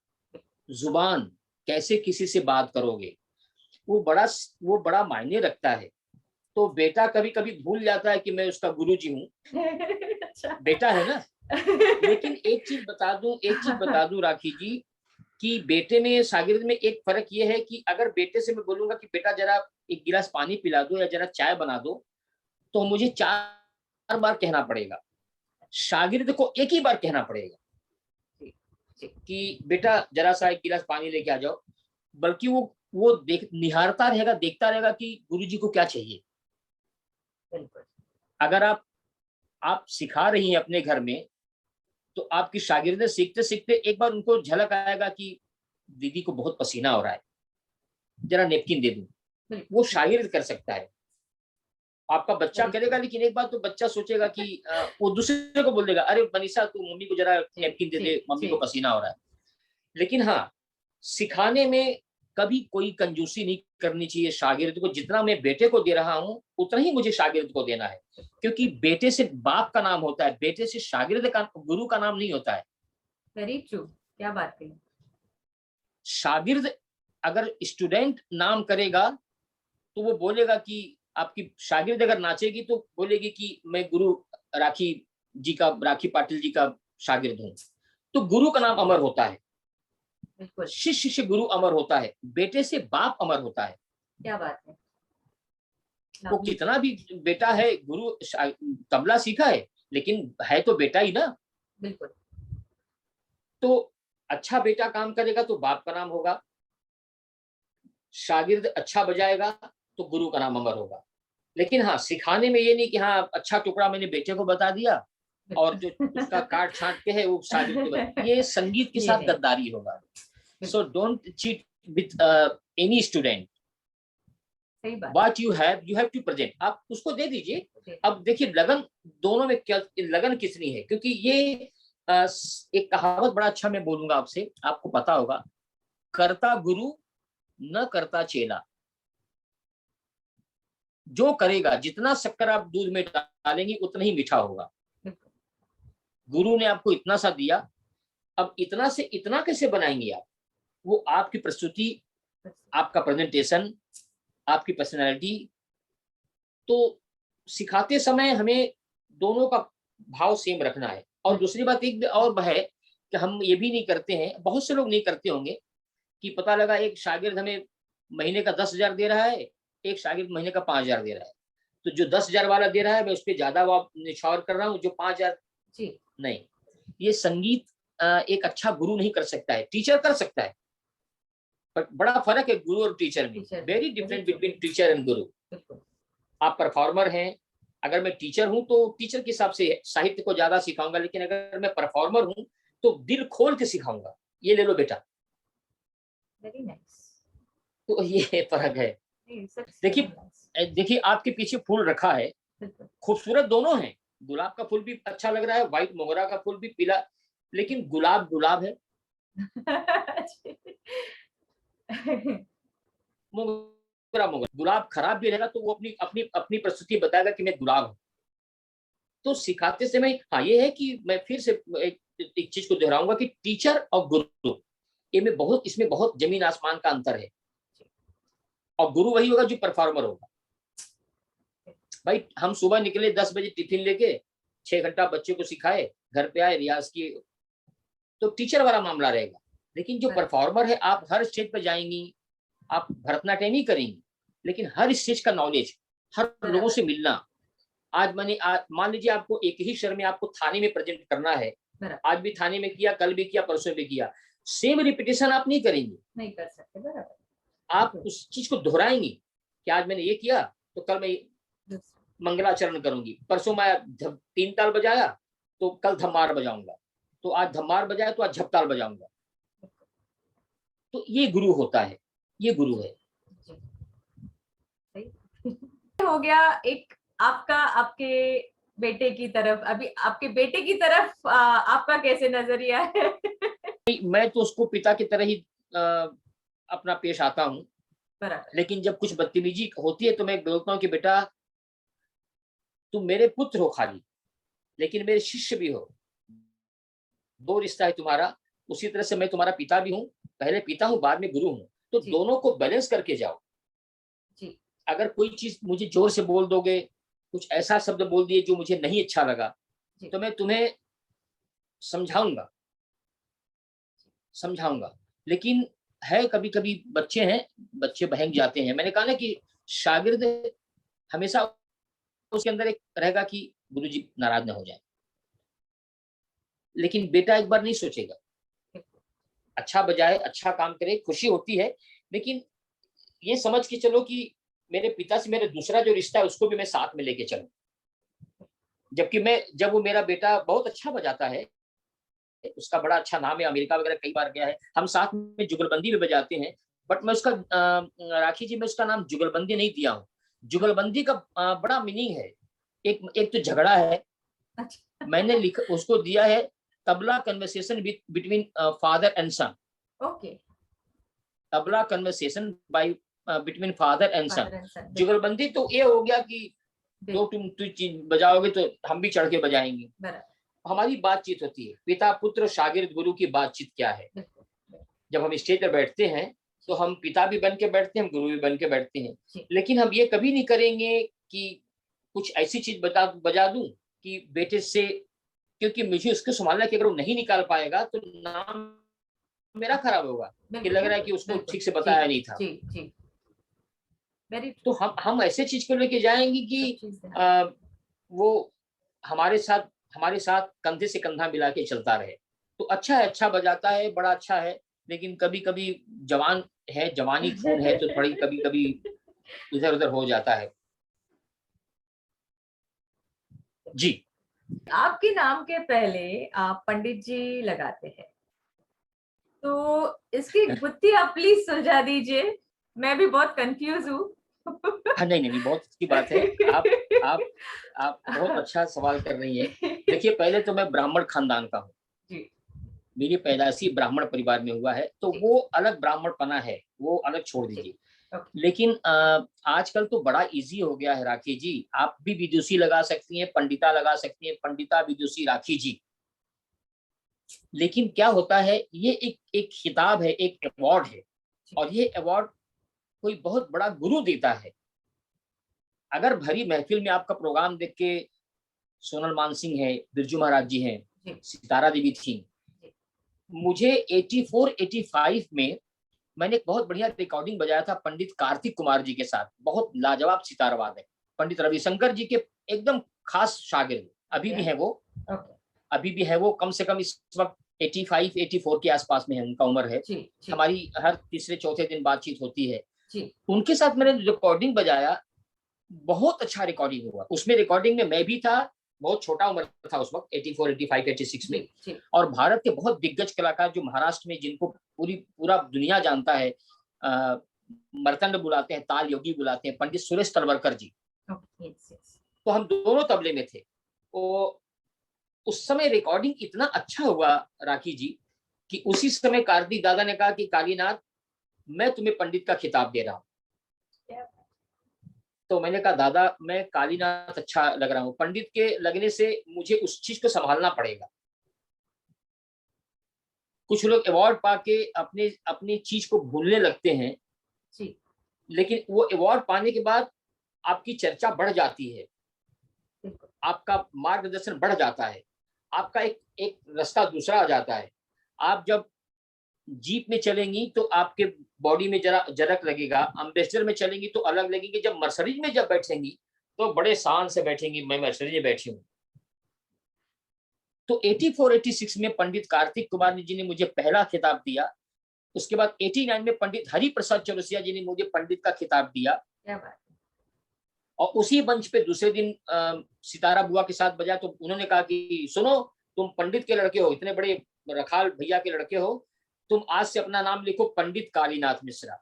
Speaker 2: जुबान, कैसे किसी से बात करोगे, वो बड़ा मायने रखता है। तो बेटा कभी कभी भूल जाता है कि मैं उसका गुरुजी हूँ।
Speaker 1: अच्छा।
Speaker 2: बेटा है ना। लेकिन एक चीज बता दूं राखी जी, कि बेटे में शागिर्द में एक फर्क ये है कि अगर बेटे से मैं बोलूंगा कि बेटा जरा एक गिलास पानी पिला दो या जरा चाय बना दो, तो मुझे 4 बार कहना पड़ेगा। शागिर्द को एक ही बार कहना पड़ेगा कि बेटा जरा सा एक गिलास पानी लेके आ जाओ, बल्कि वो निहारता रहेगा, देखता रहेगा कि गुरुजी को क्या चाहिए। अगर आप सिखा रही हैं अपने घर में, तो आपकी शागिर्द सीखते सीखते एक बार उनको झलक आएगा कि दीदी को बहुत पसीना हो रहा है, जरा नेपकिन दे दूं। वो शागिर्द कर सकता है, आपका बच्चा करेगा। लेकिन एक बार तो बच्चा सोचेगा कि वो दूसरे को बोल देगा, अरे मनीषा तू मम्मी को जरा नेपकिन दे दे, मम्मी को पसीना हो रहा है। लेकिन हाँ, सिखाने में कभी कोई कंजूसी नहीं करनी चाहिए। शागिर्द को जितना मैं बेटे को दे रहा हूँ उतना ही मुझे शागिर्द को देना है, क्योंकि बेटे से बाप का नाम होता है, बेटे से शागिर्द का, गुरु का नाम नहीं होता है।
Speaker 1: वेरी ट्रू, क्या बात कही।
Speaker 2: शागिर्द अगर स्टूडेंट नाम करेगा तो वो बोलेगा कि आपकी शागिर्द अगर नाचेगी तो बोलेगी कि मैं गुरु राखी पाटिल जी का शागिर्द हूँ। तो गुरु का नाम अमर होता है, शिष्य से गुरु अमर होता है, बेटे से बाप अमर होता है।
Speaker 1: क्या बात है।
Speaker 2: वो कितना भी बेटा है, गुरु तबला सीखा है लेकिन है तो बेटा ही ना।
Speaker 1: बिल्कुल।
Speaker 2: तो अच्छा बेटा काम करेगा तो बाप का नाम होगा, शागिर्द अच्छा बजाएगा तो गुरु का नाम अमर होगा। लेकिन हाँ, सिखाने में ये नहीं कि हाँ अच्छा टुकड़ा मैंने बेटे को बता दिया और जो उसका काट छांट के है वो शागिर्द को बता, ये संगीत के साथ गद्दारी होगा। So don't cheat with any student. What you have to present, आप उसको दे दीजिए। अब देखिए लगन दोनों में क्या, लगन कितनी है, क्योंकि ये एक कहावत बड़ा अच्छा मैं बोलूंगा आपसे, आपको पता होगा, करता गुरु न करता चेला। जो करेगा, जितना शक्कर आप दूध में डालेंगे उतना ही मीठा होगा। गुरु ने आपको इतना सा दिया, अब इतना से इतना कैसे बनाएंगे आप? वो आपकी प्रस्तुति, आपका प्रेजेंटेशन, आपकी पर्सनैलिटी। तो सिखाते समय हमें दोनों का भाव सेम रखना है। और दूसरी बात एक और है कि हम ये भी नहीं करते हैं, बहुत से लोग नहीं करते होंगे, कि पता लगा एक शागिर्द हमें महीने का 10,000 दे रहा है, एक शागिर्द महीने का 5,000 दे रहा है, तो जो 10,000 वाला दे रहा है मैं उस पर ज्यादा निछावर कर रहा हूँ, जो 5,000 नहीं। ये संगीत एक अच्छा गुरु नहीं कर सकता है, टीचर कर सकता है, पर बड़ा फर्क है गुरु और टीचर में। Very different between teacher and गुरु। आप परफॉर्मर हैं, अगर मैं टीचर हूं तो टीचर के हिसाब से साहित्य को ज्यादा सिखाऊंगा, लेकिन अगर मैं परफॉर्मर हूं तो दिल खोल के सिखाऊंगा, ये ले लो बेटा।
Speaker 1: Very nice.
Speaker 2: तो ये फर्क है। देखिए आपके पीछे फूल रखा है, खूबसूरत दोनों हैं, गुलाब का फूल भी अच्छा लग रहा है, व्हाइट मोगरा का फूल भी पीला, लेकिन गुलाब गुलाब है। गुलाब खराब भी रहेगा तो वो अपनी अपनी अपनी प्रस्तुति बताएगा कि मैं गुलाब हूं। तो सिखाते समय हाँ ये है कि मैं फिर से एक चीज को दोहराऊंगा कि टीचर और गुरु इसमें बहुत जमीन आसमान का अंतर है। और गुरु वही होगा जो परफॉर्मर होगा। भाई हम सुबह निकले 10 बजे टिफिन लेके, 6 घंटा बच्चे को सिखाए, घर पे आए, रियाज किए, तो टीचर वाला मामला रहेगा। लेकिन जो परफॉर्मर है, आप हर स्टेज पर जाएंगी, आप भरतनाट्यम ही करेंगी, लेकिन हर स्टेज का नॉलेज, हर लोगों से मिलना। आज मान लीजिए आपको एक ही शहर में आपको थाने में प्रेजेंट करना है, आज भी थाने में किया, कल भी किया, परसों भी किया, सेम रिपीटेशन आप नहीं करेंगे, नहीं कर सकते। बराबर, आप उस चीज को दोहराएंगी कि आज मैंने ये किया तो कल मैं मंगलाचरण करूंगी, परसों मैं 3 ताल बजाया तो कल धमार बजाऊंगा, तो आज धमार बजाया तो आज झपताल बजाऊंगा। तो ये गुरु होता है, ये गुरु है।
Speaker 1: हो गया एक आपका, आपके बेटे की तरफ, अभी आपके बेटे की तरफ आपका कैसे नजरिया है?
Speaker 2: मैं तो उसको पिता की तरह ही अपना पेश आता हूँ,
Speaker 1: बराबर।
Speaker 2: लेकिन जब कुछ बदतमीजी होती है तो मैं बोलता हूँ कि बेटा तुम मेरे पुत्र हो खाली, लेकिन मेरे शिष्य भी हो, दो रिश्ता है तुम्हारा। उसी तरह से मैं तुम्हारा पिता भी हूँ, पहले पिता हूँ बाद में गुरु हूँ, तो
Speaker 1: जी।
Speaker 2: दोनों को बैलेंस करके जाओ।
Speaker 1: जी।
Speaker 2: अगर कोई चीज मुझे जोर से बोल दोगे, कुछ ऐसा शब्द बोल दिए जो मुझे नहीं अच्छा लगा,
Speaker 1: जी।
Speaker 2: तो मैं तुम्हें समझाऊंगा, समझाऊंगा। लेकिन है कभी कभी बच्चे हैं, बच्चे बहक जाते हैं। मैंने कहा ना कि शागिर्द हमेशा उसके अंदर एक रहेगा कि गुरुजी नाराज ना हो जाए, लेकिन बेटा एक बार नहीं सोचेगा। अच्छा बजाए, अच्छा काम करे, खुशी होती है, लेकिन ये समझ के चलो कि मेरे पिता से मेरा दूसरा जो रिश्ता है उसको भी मैं साथ में लेके चलूं। जबकि मैं, जब वो मेरा बेटा बहुत अच्छा बजाता है, उसका बड़ा अच्छा नाम है, अमेरिका वगैरह कई बार गया है, हम साथ में जुगलबंदी में बजाते हैं, बट मैं उसका राखी जी, मैं उसका नाम जुगलबंदी नहीं दिया हूँ। जुगलबंदी का बड़ा मीनिंग है, एक एक तो झगड़ा है,
Speaker 1: अच्छा।
Speaker 2: मैंने लिख उसको दिया है tabla conversation between father and son.
Speaker 1: Okay.
Speaker 2: Tabla conversation by between father and son.
Speaker 1: Father and son.
Speaker 2: Jugalbandi तो ये हो गया कि जो
Speaker 1: बिल्कुल।
Speaker 2: तुम चीज बजाओगे तो हम भी चढ़ के बजाएंगे।
Speaker 1: बराबर।
Speaker 2: हमारी बातचीत होती है, पिता पुत्र शागिर्द गुरु की बातचीत क्या है।
Speaker 1: बिल्कुल।
Speaker 2: जब हम स्टेज पर बैठते हैं तो हम पिता भी बन के बैठते हैं, हम गुरु भी बन के बैठते हैं।
Speaker 1: जी।
Speaker 2: लेकिन हम ये कभी नहीं करेंगे कि कुछ ऐसी चीज बजा दूं कि बेटे से, क्योंकि मुझे उसको संभालना है कि अगर वो नहीं निकाल पाएगा तो नाम मेरा खराब होगा कि लग रहा है कि उसको
Speaker 1: बिल्कुल।
Speaker 2: ठीक से
Speaker 1: जी।
Speaker 2: बताया नहीं था।
Speaker 1: जी। जी। वेरी
Speaker 2: तो हम ऐसे चीज को लेके जाएंगे
Speaker 1: सब
Speaker 2: कि
Speaker 1: चीज ध्यान।
Speaker 2: आ, वो हमारे साथ, हमारे साथ कंधे से कंधा मिला के चलता रहे। तो अच्छा है, अच्छा बजाता है, बड़ा अच्छा है, लेकिन कभी कभी जवान है, जवानी खून है, तो थोड़ी कभी कभी इधर उधर हो जाता है। जी।
Speaker 1: आपके नाम के पहले आप पंडित जी लगाते हैं, तो इसकी गुत्थी आप प्लीज सुलझा दीजिए, मैं भी बहुत कंफ्यूज हूँ।
Speaker 2: हाँ, नहीं नहीं नहीं, बहुत अच्छी बात है। आप आप बहुत अच्छा सवाल कर रही हैं। देखिए, पहले तो मैं ब्राह्मण खानदान का हूँ,
Speaker 1: जी।
Speaker 2: मेरी पैदाइशी ब्राह्मण परिवार में हुआ है, तो
Speaker 1: जी।
Speaker 2: वो अलग ब्राह्मणपना है, वो अलग छोड़
Speaker 1: जी।
Speaker 2: दीजिए।
Speaker 1: ओके।
Speaker 2: लेकिन आजकल तो बड़ा इजी हो गया है राखी जी, आप भी विदुषी लगा सकती हैं, पंडिता लगा सकती हैं, पंडिता विदुषी राखी जी। लेकिन क्या होता है, ये एक एक खिताब है, एक अवार्ड है,
Speaker 1: जी।
Speaker 2: और ये अवार्ड कोई बहुत बड़ा गुरु देता है। अगर भरी महफिल में आपका प्रोग्राम देख के सोनल मान सिंह है, बिरजू महाराज जी हैं,
Speaker 1: जी।
Speaker 2: सितारा देवी थी,
Speaker 1: जी।
Speaker 2: मुझे 84 85 में मैंने एक बहुत बढ़िया रिकॉर्डिंग बजाया था पंडित कार्तिक कुमार जी के साथ, बहुत लाजवाब सितार वादक, पंडित रविशंकर जी के एकदम खास शागिर्द, अभी
Speaker 1: ओके।
Speaker 2: भी है वो,
Speaker 1: ओके।
Speaker 2: अभी भी है वो, कम से कम इस वक्त 85 84 के आसपास में है, उनका उम्र है।
Speaker 1: जी। जी।
Speaker 2: हमारी हर तीसरे चौथे दिन बातचीत होती है।
Speaker 1: जी।
Speaker 2: उनके साथ मैंने रिकॉर्डिंग बजाया, बहुत अच्छा रिकॉर्डिंग हुआ। उसमें रिकॉर्डिंग में मैं भी था, बहुत छोटा उम्र था उस वक्त, 84 85 86
Speaker 1: जी।
Speaker 2: में।
Speaker 1: जी।
Speaker 2: और भारत के बहुत दिग्गज कलाकार जो महाराष्ट्र में, जिनको पूरा दुनिया जानता है, मर्तंड बुलाते हैं, ताल योगी बुलाते हैं, पंडित सुरेश तलवरकर जी,
Speaker 1: ओके। यस। यस।
Speaker 2: तो हम दोनों तबले में थे। तो उस समय रिकॉर्डिंग इतना अच्छा हुआ राखी जी, कि उसी समय कार्तिक दादा ने कहा कि कालीनाथ, मैं तुम्हें पंडित का खिताब दे रहा हूँ। तो मैंने कहा दादा, मैं कालीनाथ अच्छा लग रहा हूँ, पंडित के लगने से मुझे उस चीज को संभालना पड़ेगा। कुछ लोग अवार्ड पाके अपने अपनी चीज को भूलने लगते हैं,
Speaker 1: जी।
Speaker 2: लेकिन वो अवार्ड पाने के बाद आपकी चर्चा बढ़ जाती है,
Speaker 1: बिल्कुल।
Speaker 2: आपका मार्गदर्शन बढ़ जाता है, आपका एक एक रास्ता दूसरा आ जाता है। आप जब जीप में चलेंगी तो आपके बॉडी में जरा जरक लगेगा, अम्बेसडर में चलेंगी तो अलग लगेगी, जब मर्सडीज में जब बैठेंगी तो बड़े शान से बैठेंगी, मैं मर्सडीज में बैठी हूँ। तो 84 86 में पंडित कार्तिक कुमार जी ने मुझे पहला खिताब दिया। उसके बाद 89 में पंडित हरि प्रसाद चौरसिया जी ने मुझे पंडित का खिताब दिया।
Speaker 1: क्या बात।
Speaker 2: और उसी मंच पे दूसरे दिन सितारा बुआ के साथ बजा, तो उन्होंने कहा कि सुनो, तुम पंडित के लड़के हो, इतने बड़े रखाल भैया के लड़के हो, तुम आज से अपना नाम लिखो पंडित कालीनाथ मिश्रा।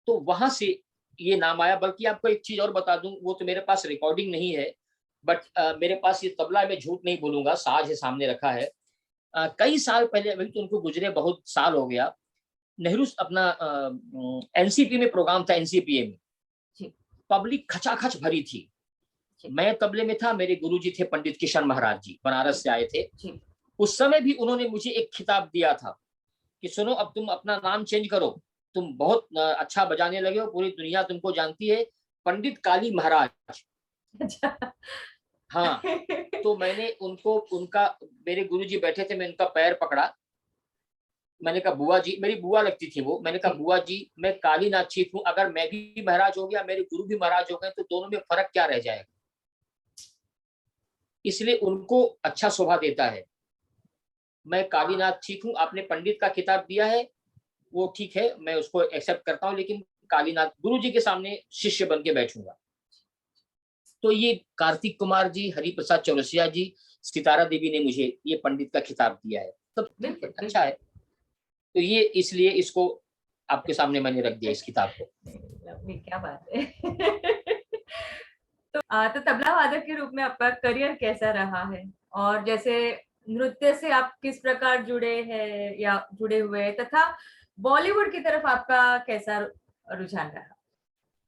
Speaker 2: तो वहां से ये नाम आया। बल्कि आपको एक चीज और बता दूं, वो तो मेरे पास रिकॉर्डिंग नहीं है, बट मेरे पास ये तबला, मैं झूठ नहीं बोलूंगा, साज है, सामने रखा है। कई साल पहले, अभी तो उनको गुजरे बहुत साल हो गया, नेहरू अपना एनसीपी में प्रोग्राम था, एनसीपीए में, पब्लिक खचाखच भरी थी। मैं तबले में था, मेरे गुरुजी थे पंडित किशन महाराज जी, बनारस से आए थे। उस समय भी उन्होंने मुझे एक खिताब दिया था कि सुनो, अब तुम अपना नाम चेंज करो, तुम बहुत अच्छा बजाने लगे हो, पूरी दुनिया तुमको जानती है, पंडित काली महाराज। हाँ, तो मैंने उनको, उनका, मेरे गुरुजी बैठे थे, मैं उनका पैर पकड़ा, मैंने कहा बुआ जी, मेरी बुआ लगती थी वो, मैंने कहा बुआ जी, मैं कालीनाथ चीफ हूँ, अगर मैं भी महाराज हो गया, मेरे गुरु भी महाराज हो गए, तो दोनों में फर्क क्या रह जाएगा। इसलिए उनको अच्छा शोभा देता है। मैं कालीनाथ चीफ हूँ, आपने पंडित का खिताब दिया है, वो ठीक है, मैं उसको एक्सेप्ट करता हूँ, लेकिन कालीनाथ गुरु जी के सामने शिष्य बन के बैठूंगा। तो ये कार्तिक कुमार जी, हरिप्रसाद चौरसिया जी, सितारा देवी ने मुझे ये पंडित का खिताब दिया है, तब अच्छा है। तो ये इसलिए इसको आपके सामने मैंने रख दिया, इस किताब को।
Speaker 1: क्या बात है। तो तबला वादक के रूप में आपका करियर कैसा रहा है, और जैसे नृत्य से आप किस प्रकार जुड़े हैं या जुड़े हुए हैं, तथा बॉलीवुड की तरफ आपका कैसा रुझान रहा?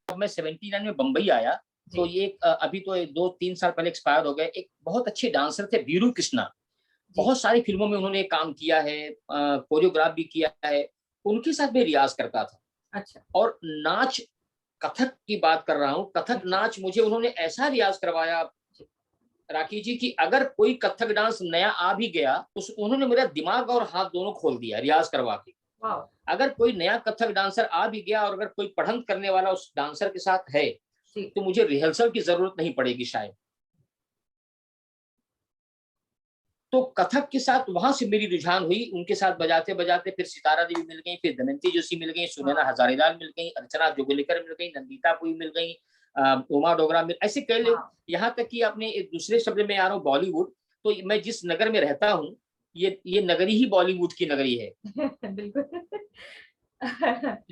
Speaker 2: जब मैं 79 में बंबई आया, तो ये अभी तो 2-3 साल पहले एक्सपायर हो गए, एक बहुत अच्छे डांसर थे वीरू कृष्णा, बहुत सारी फिल्मों में उन्होंने काम किया है, कोरियोग्राफ भी किया है, उनके साथ मैं रियाज करता था।
Speaker 1: अच्छा।
Speaker 2: और नाच, कथक की बात कर रहा हूँ, कथक नाच मुझे उन्होंने ऐसा रियाज करवाया राखी जी कि अगर कोई कथक डांस नया आ भी गया, उन्होंने मेरा दिमाग और हाथ दोनों खोल दिया रियाज करवा के। अगर कोई नया कथक डांसर आ भी गया, और अगर कोई पढ़ंत करने वाला उस डांसर के साथ है, तो मुझे रिहर्सल की जरूरत नहीं पड़ेगी शायद। तो कथक के साथ वहां से मेरी रुझान हुई, उनके साथ बजाते बजाते फिर सितारा देवी मिल गई, फिर दमयंती जोशी मिल गई, सुनैना हजारीलाल मिल गई, अर्चना जोगलेकर मिल गई, नंदिता पुरी मिल गई, उमा डोगरा मिल, ऐसे कई लोग। यहाँ तक कि आपने एक दूसरे शब्द में आ रहा हूँ, बॉलीवुड, तो मैं जिस नगर में रहता हूँ, ये नगरी ही बॉलीवुड की नगरी है।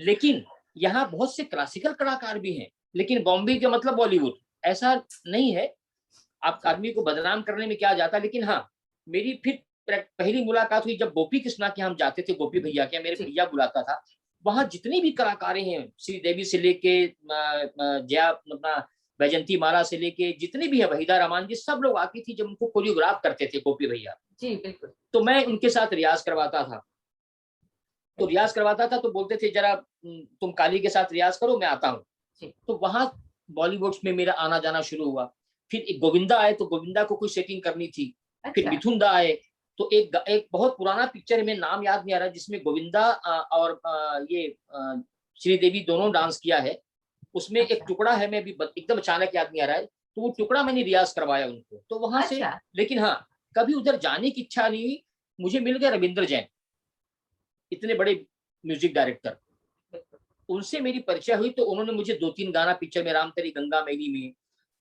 Speaker 2: लेकिन यहाँ बहुत से क्लासिकल कलाकार भी हैं, लेकिन बॉम्बे का मतलब बॉलीवुड ऐसा नहीं है। आप आदमी को बदनाम करने में क्या जाता, लेकिन हाँ, मेरी फिर पहली मुलाकात हुई जब गोपी कृष्णा के हम जाते थे, गोपी भैया के, मेरे भैया बुलाता था। वहां जितनी भी कलाकारें हैं, श्रीदेवी से लेके जया, अपना वैजंती माला से लेके जितनी भी है, वहीदा रहमान जी, सब लोग आती थी, जब उनको कोरियोग्राफ करते थे गोपी भैया
Speaker 1: जी बिल्कुल,
Speaker 2: तो मैं उनके साथ रियाज करवाता था। तो रियाज करवाता था तो बोलते थे जरा तुम काली के साथ रियाज करो, मैं आता हूँ। तो वहां बॉलीवुड में मेरा आना जाना शुरू हुआ। फिर एक गोविंदा आए, तो गोविंदा को कोई सेटिंग करनी थी। फिर मिथुन दा आए, तो एक बहुत पुराना पिक्चर है, में नाम याद नहीं आ रहा, जिसमें गोविंदा और ये श्रीदेवी दोनों डांस किया है। उसमें एक टुकड़ा है, मैं भी एकदम अचानक याद नहीं आ रहा है, तो वो टुकड़ा मैंने रियाज करवाया उनको, तो वहां से। लेकिन हाँ, कभी उधर जाने की इच्छा नहीं हुई। मुझे मिल गया रविंद्र जैन, इतने बड़े म्यूजिक डायरेक्टर, उनसे मेरी परिचय हुई। तो उन्होंने मुझे 2-3 गाना पिक्चर में, राम तेरी गंगा मैली में,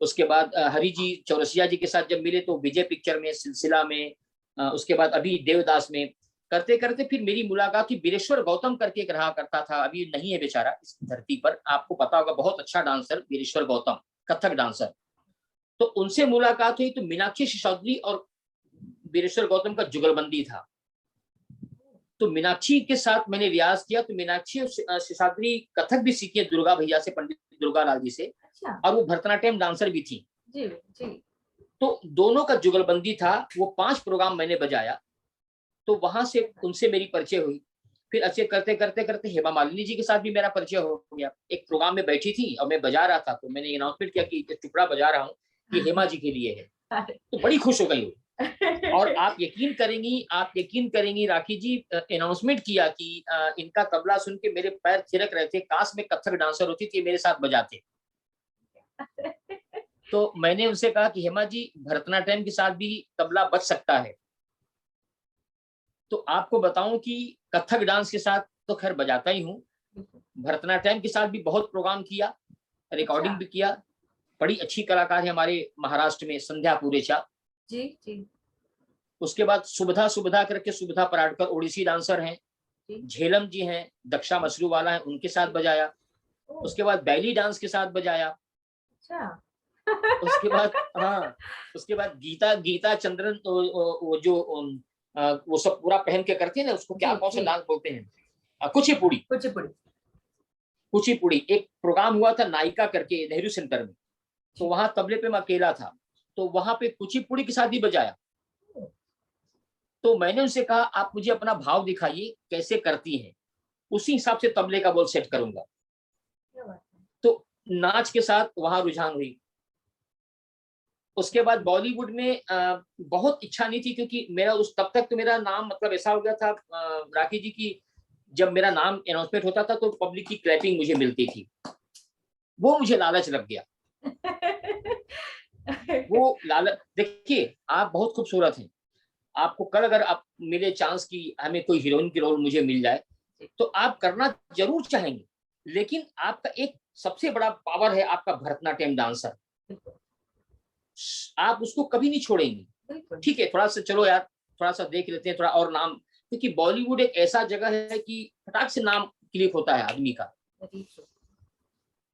Speaker 2: उसके बाद हरि जी चौरसिया जी के साथ जब मिले तो विजय पिक्चर में, सिलसिला में, उसके बाद अभी देवदास में, करते करते फिर मेरी मुलाकात हुई वीरेश्वर गौतम करके एक रहा करता था, अभी नहीं है बेचारा इस धरती पर, आपको पता होगा, बहुत अच्छा डांसर वीरेश्वर गौतम, कथक डांसर। तो उनसे मुलाकात हुई, तो मीनाक्षी सिसोदिया और वीरेश्वर गौतम का जुगलबंदी था। तो मीनाक्षी के साथ मैंने रियाज किया। तो मीनाक्षी और सिसोदिया कथक भी सीखी है दुर्गा भैया से, पंडित दुर्गा लाल जी से, और वो भरतनाट्यम डांसर भी थी। जी जी। तो दोनों का जुगलबंदी था, वो 5 प्रोग्राम मैंने बजाया। तो वहां से उनसे मेरी परिचय हुई। फिर अच्छे करते करते करते हेमा मालिनी जी के साथ भी मेरा परिचय हो गया। एक प्रोग्राम में बैठी थी और मैं बजा रहा था, तो मैंने अनाउंसमेंट किया कि टुकड़ा बजा रहा हूँ, ये हेमा जी के लिए है। तो बड़ी खुश हो गई। और आप यकीन करेंगी राखी जी, अनाउंसमेंट किया कि इनका तबला सुन के मेरे पैर थिरक रहे थे, काश में कथक डांसर होती थी, मेरे साथ बजाते। तो मैंने उनसे कहा कि हेमा जी, भरतनाट्यम के साथ भी तबला बज सकता है। तो आपको बताऊं कि कथक डांस के साथ तो खैर बजाता ही हूँ, भरतनाट्यम के साथ भी बहुत प्रोग्राम किया, रिकॉर्डिंग भी किया। बड़ी अच्छी कलाकार है हमारे महाराष्ट्र में, संध्या पुरेचा जी जी। उसके बाद सुविधा सुविधा करके सुविधा पराडकर ओडिसी डांसर हैं, झेलम जी हैं, दक्षा मसरू वाला है, उनके साथ बजाया। उसके बाद बैली डांस के साथ बजाया।
Speaker 1: अच्छा।
Speaker 2: उसके बाद हाँ, उसके बाद गीता गीता चंद्रन वो जो वो सब पूरा पहन के करती है ना, उसको क्या कौन सा डांस बोलते हैं, कुचिपुड़ी।
Speaker 1: कुचिपुड़ी।
Speaker 2: कुचिपुड़ी एक प्रोग्राम हुआ था नायिका करके नेहरू सेंटर में, तो वहां तबले पे मैं अकेला था, तो वहां पे कुचिपुड़ी के साथ ही बजाया। तो मैंने उनसे कहा आप मुझे अपना भाव दिखाइए कैसे करती हैं, उसी हिसाब से तबले का बोल सेट करूंगा। तो नाच के साथ वहां रुझान हुई। उसके बाद बॉलीवुड में बहुत इच्छा नहीं थी, क्योंकि मेरा उस तब तक तो मेरा नाम मतलब ऐसा हो गया था राखी जी की, जब मेरा नाम अनाउंसमेंट होता था तो पब्लिक की क्लैपिंग मुझे मिलती थी, वो मुझे लालच लग गया। वो लालच, देखिए आप बहुत खूबसूरत हैं, आपको कल अगर आप मिले चांस की हमें कोई हीरोइन की रोल मुझे मिल जाए तो आप करना जरूर चाहेंगे, लेकिन आपका एक सबसे बड़ा पावर है आपका भरतनाट्यम डांसर, आप उसको कभी नहीं छोड़ेंगे। ठीक है, थोड़ा सा चलो यार, थोड़ा सा देख लेते हैं थोड़ा और नाम, क्योंकि बॉलीवुड एक ऐसा जगह है कि फटाक से नाम क्लिक होता है आदमी का।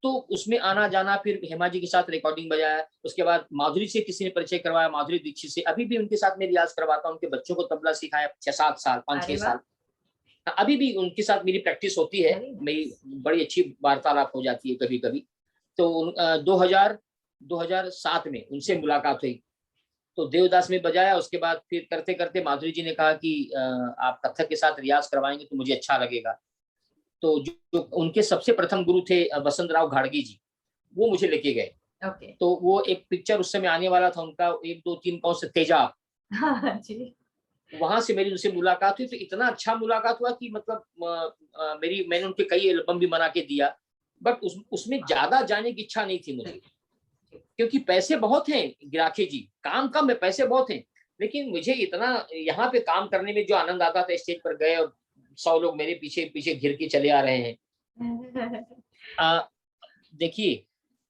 Speaker 2: तो उसमें आना जाना, फिर हेमा जी के साथ रिकॉर्डिंग बजाया, उसके बाद माधुरी से किसी ने परिचय करवाया, माधुरी दीक्षित से, अभी भी उनके साथ मैं रियाज करवाता हूँ, उनके बच्चों को तबला सिखाया 6-7 साल, 5-6 साल, अभी भी उनके साथ मेरी प्रैक्टिस होती है, मेरी बड़ी अच्छी वार्तालाप हो जाती है कभी कभी। तो 2007 में उनसे मुलाकात हुई, तो देवदास में बजाया, उसके बाद फिर करते करते माधुरी जी ने कहा कि आप कथक के साथ रियाज करवाएंगे तो मुझे अच्छा लगेगा। तो जो उनके सबसे प्रथम गुरु थे वसंत राव घाड़गी जी, वो मुझे लेके गए। तो वो एक पिक्चर उस समय आने वाला था उनका 1 2 3 कौन से तेजाब, वहां से मेरी उनसे मुलाकात हुई, तो इतना अच्छा मुलाकात हुआ कि मतलब मैंने उनके कई एल्बम भी बना के दिया, बट उसमें ज्यादा जाने की इच्छा नहीं थी मुझे, क्योंकि पैसे बहुत हैं गिराखे जी, काम कम है पैसे बहुत हैं, लेकिन मुझे इतना यहाँ पे काम करने में जो आनंद आता था, स्टेज पर गए और 100 लोग मेरे पीछे पीछे घिर के चले आ रहे हैं। देखिए,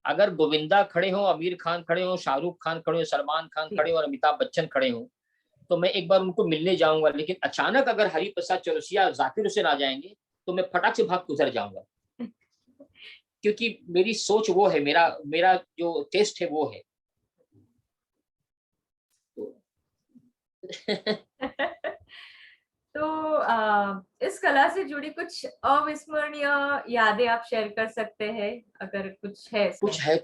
Speaker 2: अगर गोविंदा खड़े हो, आमिर खान खड़े हो, शाहरुख खान खड़े हो, सलमान खान खड़े हो और अमिताभ बच्चन खड़े हो, तो मैं एक बार उनको मिलने जाऊंगा, लेकिन अचानक अगर हरि प्रसाद चौरसिया, जाकिर हुसैन आ जाएंगे तो मैं फटाक से भाग गुजर जाऊंगा, क्योंकि मेरी सोच वो है, मेरा मेरा जो टेस्ट है वो है।
Speaker 1: तो इस कला से जुड़ी कुछ अविस्मरणीय यादें आप शेयर कर सकते हैं, अगर कुछ है इसमें?
Speaker 2: कुछ है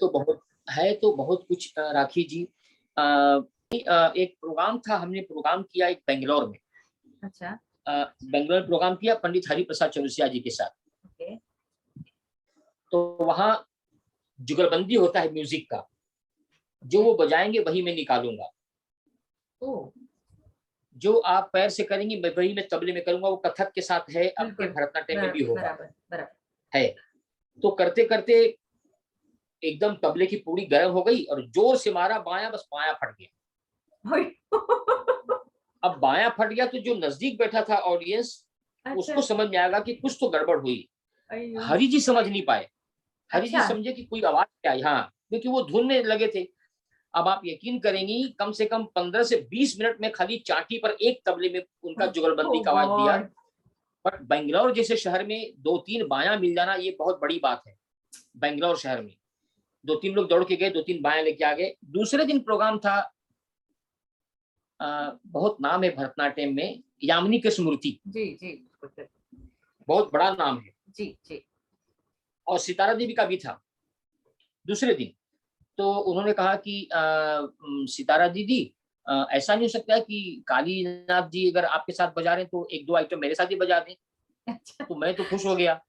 Speaker 2: तो बहुत कुछ राखी जी। एक प्रोग्राम था, हमने प्रोग्राम किया एक बेंगलोर में।
Speaker 1: अच्छा।
Speaker 2: बेंगलोर में प्रोग्राम किया पंडित हरि प्रसाद चौरसिया जी के साथ।
Speaker 1: ओके।
Speaker 2: तो वहां जुगलबंदी होता है म्यूजिक का, जो वो बजाएंगे वही मैं निकालूंगा, जो आप पैर से करेंगी वही मैं तबले में करूंगा, वो कथक के साथ है, अपने भरतनाट्यम में भी होगा। है तो करते करते एकदम तबले की पूरी गर्म हो गई और जोर से मारा बायां, बस बायां फट गया। अब बायां फट गया तो जो नजदीक बैठा था ऑडियंस, उसको समझ में आएगा कि कुछ तो गड़बड़ हुई। हरि जी समझ नहीं पाए, हरि जी समझे कि कोई आवाज क्या आई, हाँ, क्योंकि वो धुन में लगे थे। अब आप यकीन करेंगी, कम से कम 15 से 20 मिनट में खाली चाटी पर एक तबले में उनका जुगलबंदी का आवाज दिया। बट बेंगलोर जैसे शहर में 2-3 बायां मिल जाना ये बहुत बड़ी बात है। बेंगलोर शहर में 2-3 लोग दौड़ के गए, 2-3 बायां लेके आ गए। दूसरे दिन प्रोग्राम था, बहुत नाम है भरतनाट्यम में, यामिनी कृष्णमूर्ति
Speaker 1: जी जी,
Speaker 2: बहुत बड़ा नाम है
Speaker 1: जी जी,
Speaker 2: और सितारा देवी का भी था दूसरे दिन। तो उन्होंने कहा कि सितारा दीदी, ऐसा नहीं हो सकता कि कालीनाथ जी अगर आपके साथ बजा रहे हैं तो 1-2 आइटम मेरे साथ ही बजा दें।
Speaker 1: अच्छा।
Speaker 2: तो मैं तो खुश हो गया,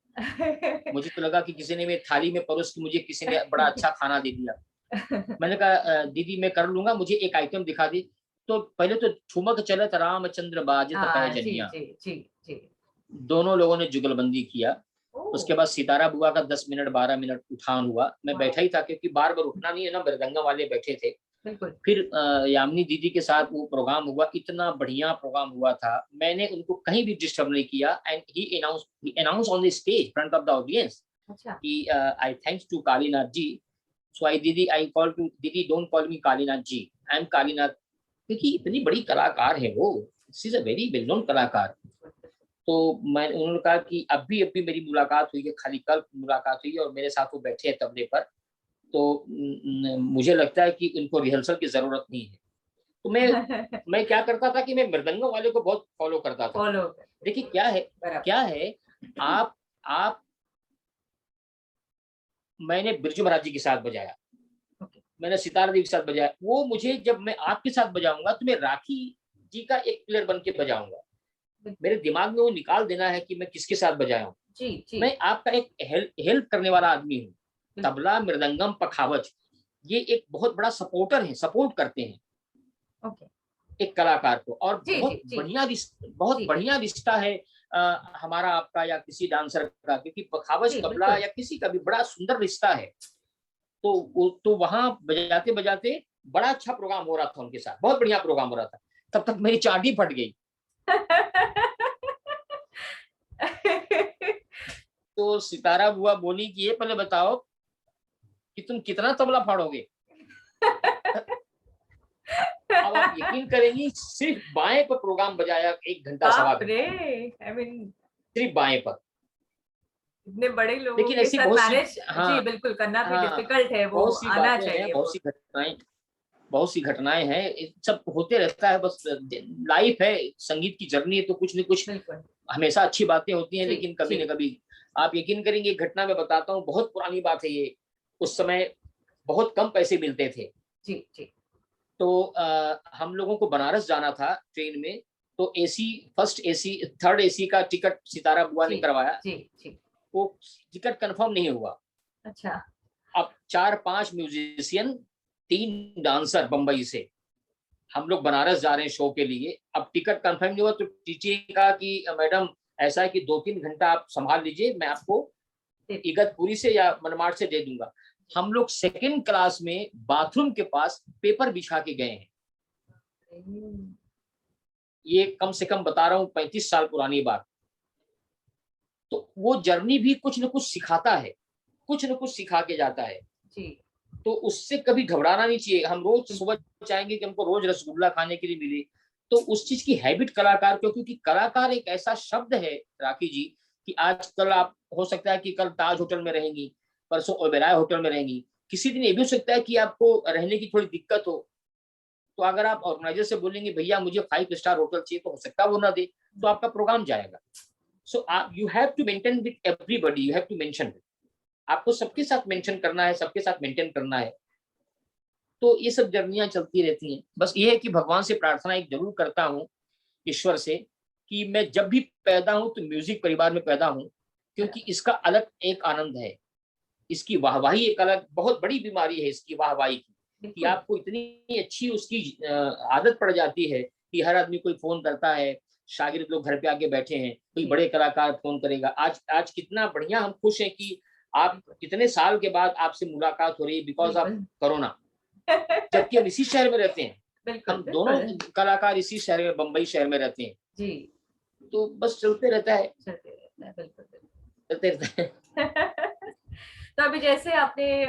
Speaker 2: मुझे तो लगा कि किसी ने थाली में परोस के मुझे किसी ने बड़ा अच्छा खाना दे दिया। मैंने कहा दीदी मैं कर लूंगा, मुझे एक आइटम दिखा दी। तो पहले तो ठुमक चलत रामचंद्र बाजत पैजनिया, दोनों लोगों ने जुगलबंदी किया। उसके बाद सितारा बुआ का 10 मिनट 12 मिनट उठान हुआ, मैं बैठा ही था क्योंकि बार बार उठना नहीं है ना, मृदंगम वाले बैठे थे। फिर यामिनी दीदी के साथ वो प्रोग्राम हुआ, इतना बढ़िया प्रोग्राम हुआ था, मैंने उनको कहीं भी डिस्टर्ब नहीं किया। And he announce on the stage front of the audience कि I thanks to Kalinath ji. So I Didi, I call to Didi, don't call me Kalinath ji. I am Kalinath क्योंकि इतनी बड़ी कलाकार है वो, she is a very well known कलाकार। तो मैं उन्होंने कहा कि अभी मेरी मुलाकात हुई है, खाली कल मुलाकात हुई है और मेरे साथ वो बैठे हैं तबले पर। तो मुझे लगता है कि उनको रिहर्सल की जरूरत नहीं है। तो मैं क्या करता था कि मैं मृदंगम वाले को बहुत फॉलो करता था।
Speaker 1: फॉलो।
Speaker 2: देखिए
Speaker 1: बराबर।
Speaker 2: क्या है, आप मैंने बिरजू महाराज जी के साथ बजाया,
Speaker 1: ओके।
Speaker 2: मैंने सितारा देवी के साथ बजाया, वो मुझे जब मैं आपके साथ बजाऊंगा तो मैं राखी जी का एक प्लेयर बन के बजाऊंगा। मेरे दिमाग में वो निकाल देना है कि मैं किसके साथ बजाया हूँ।
Speaker 1: जी जी।
Speaker 2: मैं आपका एक हेल्प करने वाला आदमी हूँ। तबला, मृदंगम, पखावज, ये एक बहुत बड़ा सपोर्टर है, सपोर्ट करते हैं
Speaker 1: ओके।
Speaker 2: एक कलाकार को। और
Speaker 1: जी जी जी
Speaker 2: बहुत
Speaker 1: जी
Speaker 2: बढ़िया रिश्ता है हमारा आपका या किसी डांसर का, क्योंकि पखावज,
Speaker 1: जी
Speaker 2: तबला
Speaker 1: बिल्कुल।
Speaker 2: या किसी का भी बड़ा सुंदर रिश्ता है। तो वहां बजाते बजाते बड़ा अच्छा प्रोग्राम हो रहा था उनके साथ, बहुत बढ़िया प्रोग्राम हो रहा था। तब तक मेरी चाटी फट गई। तो सितारा बुआ बोली कि ये पहले बताओ कि तुम कितना तबला फाड़ोगे। अब आप यकीन करेंगी, सिर्फ बाएं पर प्रोग्राम बजाया 1 घंटा, सवा
Speaker 1: बाप रे।
Speaker 2: घंटा,
Speaker 1: आई मीन
Speaker 2: सिर्फ बाएं पर।
Speaker 1: इतने बड़े लोगों
Speaker 2: लेकिन
Speaker 1: के
Speaker 2: ऐसी
Speaker 1: साथ
Speaker 2: बहुत सी,
Speaker 1: मैनेज, जी
Speaker 2: हाँ
Speaker 1: बिल्कुल करना भी
Speaker 2: हाँ,
Speaker 1: डिफिकल्ट है, वो
Speaker 2: बहुत सी
Speaker 1: आना
Speaker 2: बातें हैं,
Speaker 1: चाहिए वो।
Speaker 2: बहुत सी घटनाएं हैं, सब होते रहता है। बस लाइफ है, संगीत की जर्नी है, तो कुछ न कुछ
Speaker 1: बिल्कुल।
Speaker 2: हमेशा अच्छी बातें होती हैं,
Speaker 1: जी
Speaker 2: लेकिन
Speaker 1: जी
Speaker 2: कभी न कभी, आप यकीन करेंगे एक घटना मैं बताता हूँ, बहुत पुरानी बात है ये। उस समय बहुत कम पैसे मिलते थे।
Speaker 1: जी जी
Speaker 2: तो हम लोगों को बनारस जाना था ट्रेन में। तो AC, first AC, third AC का टिकट सितारा बुआ ने
Speaker 1: जी
Speaker 2: करवाया।
Speaker 1: जी जी।
Speaker 2: वो टिकट कंफर्म नहीं हुआ।
Speaker 1: अच्छा।
Speaker 2: अब 4-5 म्यूजिशियन, 3 डांसर बंबई से, हम लोग बनारस जा रहे हैं शो के लिए। अब टिकट कंफर्म नहीं हुआ तो टीटी ने कहा कि मैडम ऐसा है कि 2-3 घंटा आप संभाल लीजिए, मैं आपको इगतपुरी से या मनमाड़ से दे दूंगा। हम लोग सेकंड क्लास में बाथरूम के पास पेपर बिछा के गए हैं। ये कम से कम बता रहा हूँ 35 साल पुरानी बात। तो वो जर्नी भी कुछ न कुछ सिखाता है, कुछ न कुछ सिखा के जाता है।
Speaker 1: जी
Speaker 2: तो उससे कभी घबराना नहीं चाहिए। हम रोज सुबह
Speaker 1: बिल्कुल।
Speaker 2: चाहेंगे कि हमको रोज रसगुल्ला खाने के लिए मिले, तो उस चीज की हैबिट कलाकार को, क्योंकि कलाकार एक ऐसा शब्द है राखी जी, कि आज कल आप, हो सकता है कि कल ताज होटल में रहेंगी, परसों ओबेराय होटल में रहेंगी, किसी दिन ये भी हो सकता है कि आपको रहने की थोड़ी दिक्कत हो। तो अगर आप ऑर्गेनाइजर से बोलेंगे भैया मुझे 5 स्टार होटल चाहिए, तो हो सकता है वो ना दे, तो आपका प्रोग्राम जाएगा। सो आप, you have to maintain with everybody, you have to mention, आपको सबके साथ मेंशन करना है, सबके साथ मेंटेन करना है। तो ये सब जर्नियां चलती रहती हैं। बस ये है कि भगवान से प्रार्थना एक जरूर करता हूँ, ईश्वर से, कि मैं जब भी पैदा हूं तो म्यूजिक परिवार में पैदा हूं, क्योंकि इसका अलग एक आनंद है। इसकी वाहवाही एक अलग, बहुत बड़ी बीमारी है इसकी वाहवाही की, कि
Speaker 1: बिल्कुल।
Speaker 2: आपको इतनी अच्छी उसकी आदत पड़ जाती है कि हर आदमी कोई फोन करता है, शागिर्द लोग घर पे आके बैठे हैं, कोई
Speaker 1: जी
Speaker 2: बड़े कलाकार फोन करेगा। आज आज कितना बढ़िया, हम खुश हैं कि आप,
Speaker 1: बिल्कुल
Speaker 2: कितने साल के बाद आपसे मुलाकात हो रही है बिकॉज ऑफ
Speaker 1: बिल्कुल।
Speaker 2: कोरोना। जबकि हम इसी शहर में रहते हैं,
Speaker 1: बिल्कुल
Speaker 2: हम दोनों
Speaker 1: बिल्कुल।
Speaker 2: कलाकार इसी शहर में, बंबई शहर में रहते हैं।
Speaker 1: जी
Speaker 2: तो बस चलते रहता है,
Speaker 1: चलते रहता है, बिल्कुल
Speaker 2: चलते रहता है।
Speaker 1: बिल्कुल। तो अभी जैसे आपने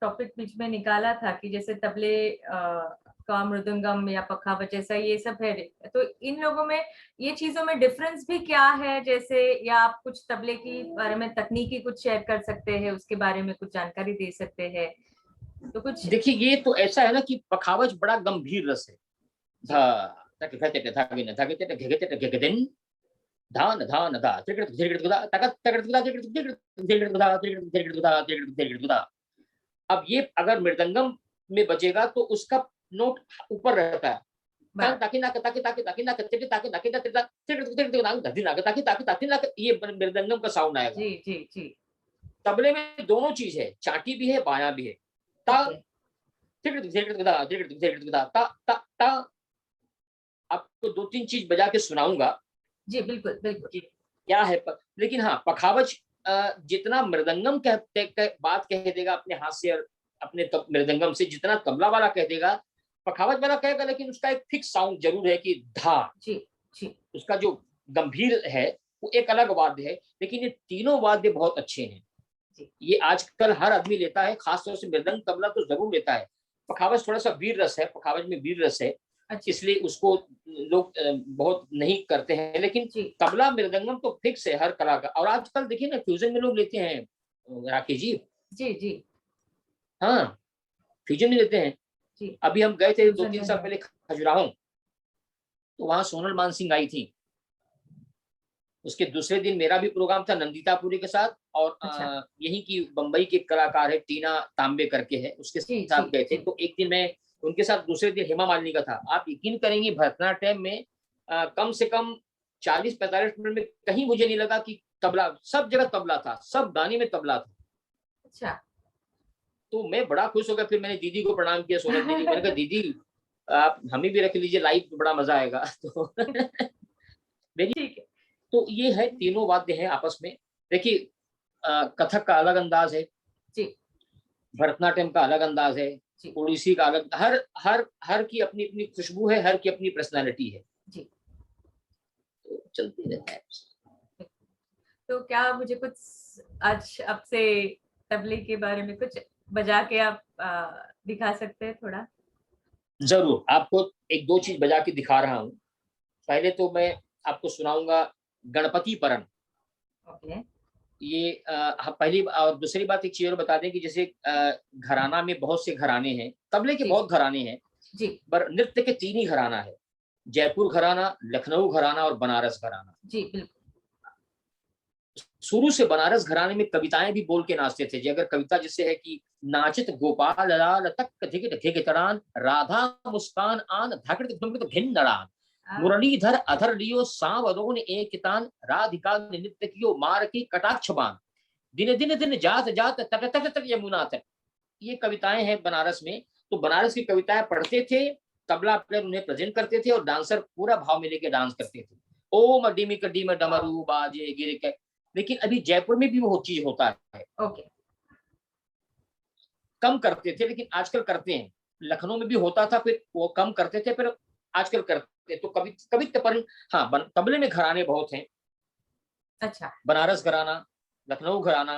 Speaker 1: टॉपिक बीच में निकाला था कि जैसे तबले का मृदंगम या पखावज जैसा ये सब है, तो इन लोगों में ये चीजों में डिफरेंस भी क्या है, जैसे, या आप कुछ तबले की बारे में तकनीकी कुछ शेयर कर सकते हैं, उसके बारे में कुछ जानकारी दे सकते हैं तो कुछ।
Speaker 2: देखिए ये तो ऐसा है ना कि पखावज बड़ा गंभीर रस है।
Speaker 1: जी
Speaker 2: अब ये अगर मृदंगम में बजेगा तो उसका नोट ऊपर रहता है। ये मृदंगम का साउंड आएगा।
Speaker 1: जी जी जी।
Speaker 2: तबले में दोनों चीज है, चाटी भी है, बाया भी है। ता
Speaker 1: ओके।
Speaker 2: आपको 2-3 चीज बजा के सुनाऊंगा
Speaker 1: जी बिल्कुल बिल्कुल।
Speaker 2: कि क्या है लेकिन हाँ, पखावज जितना मृदंगम बात कह देगा अपने हाथ से और अपने मृदंगम से, जितना तबला वाला कह देगा पखावज वाला कहेगा, लेकिन उसका एक फिक्स साउंड जरूर है कि धा।
Speaker 1: जी जी
Speaker 2: उसका जो गंभीर है वो एक अलग वाद्य है, लेकिन ये तीनों वाद्य बहुत अच्छे हैं।
Speaker 1: जी।
Speaker 2: ये आजकल हर आदमी लेता है, खासतौर से मृदंग तबला तो जरूर लेता है। पखावज थोड़ा सा वीर रस है, पखावज में वीर रस है।
Speaker 1: अच्छा
Speaker 2: इसलिए उसको लोग बहुत नहीं करते हैं, लेकिन
Speaker 1: जी
Speaker 2: तबला मृदंगम तो फिक्स है हर कला का। और आजकल देखिए ना फ्यूजन में लोग लेते हैं राकेश जी।
Speaker 1: जी जी
Speaker 2: हाँ, फ्यूजन में लेते हैं।
Speaker 1: जी
Speaker 2: अभी हम गए थे दो
Speaker 1: फ्यूजन
Speaker 2: तीन
Speaker 1: में
Speaker 2: साल
Speaker 1: है।
Speaker 2: पहले खजुराहो, तो वहां सोनल मानसिंह आई थी। उसके दूसरे दिन मेरा भी प्रोग्राम था नंदितापुरी के साथ, और
Speaker 1: अच्छा
Speaker 2: यही की बंबई के कलाकार है टीना तांबे करके है, उसके
Speaker 1: जी जी
Speaker 2: साथ गए थे।
Speaker 1: जी
Speaker 2: तो एक दिन मैं उनके साथ, दूसरे दिन हेमा मालिनी का था। आप यकीन करेंगे भरतनाट्यम में कम से कम 40-45 मिनट में कहीं मुझे नहीं लगा कि तबला, सब जगह तबला था, सब गाने में तबला था।
Speaker 1: अच्छा
Speaker 2: तो मैं बड़ा खुश हो गया। फिर मैंने दीदी को प्रणाम किया, सोनल दीदी, मैंने कहा दीदी आप हमें भी रख लीजिए लाइव, तो बड़ा मजा आएगा। तो मेरी,
Speaker 1: ठीक है
Speaker 2: तो ये है तीनों वाद्य हैं आपस में। देखिए कथक का अलग अंदाज है,
Speaker 1: जी
Speaker 2: भरतनाट्यम का अलग अंदाज है,
Speaker 1: जी
Speaker 2: ओडिसी का अलग, हर हर हर की अपनी अपनी खुशबू है, हर की अपनी पर्सनालिटी है।
Speaker 1: जी।
Speaker 2: तो चलते रहता है।
Speaker 1: तो क्या मुझे कुछ आज आपसे तबले के बारे में कुछ बजा के आप दिखा सकते हैं थोड़ा?
Speaker 2: जरूर आपको एक दो चीज बजा के दिखा रहा हूँ। पहले तो मैं आपको सुनाऊंगा गणपति परन।
Speaker 1: ओके
Speaker 2: ये पहली और दूसरी बात एक चीज और बता दें कि जैसे घराना में बहुत से घराने हैं, तबले के
Speaker 1: जी
Speaker 2: बहुत घराने हैं,
Speaker 1: जी
Speaker 2: पर नृत्य के 3 ही घराना है, जयपुर घराना, लखनऊ घराना और बनारस घराना।
Speaker 1: जी बिल्कुल
Speaker 2: शुरू से बनारस घराने में कविताएं भी बोल के नाचते थे। जी, अगर कविता जैसे है कि नाचित गोपाल लाल तक धिक धिक तड़ान, राधा मुस्कान आन धकृत धुमृत भिन्नड़ान, मुरलीधर अधर लियो सांवरोन एक तान, राधिका ने नृत्य कियो मार की कटाक्ष बाण, दिन दिन दिन जात जात तट तट तट यमुना तट। ये कविताएं हैं बनारस में। तो बनारस की कविताएं पढ़ते थे, तबला प्लेयर उन्हें प्रेजेंट करते थे और डांसर पूरा भाव में लेके डांस करते थे। ओम डिमिक डिम डमरू बाजे गिर के। लेकिन अभी जयपुर में भी वो चीज होता है,
Speaker 1: ओके
Speaker 2: कम करते थे लेकिन आजकल करते हैं। लखनऊ में भी होता था, फिर वो कम करते थे, फिर आजकल करते। तो कभी कभी पर हाँ तबले में घराने बहुत हैं।
Speaker 1: अच्छा
Speaker 2: बनारस घराना, लखनऊ घराना,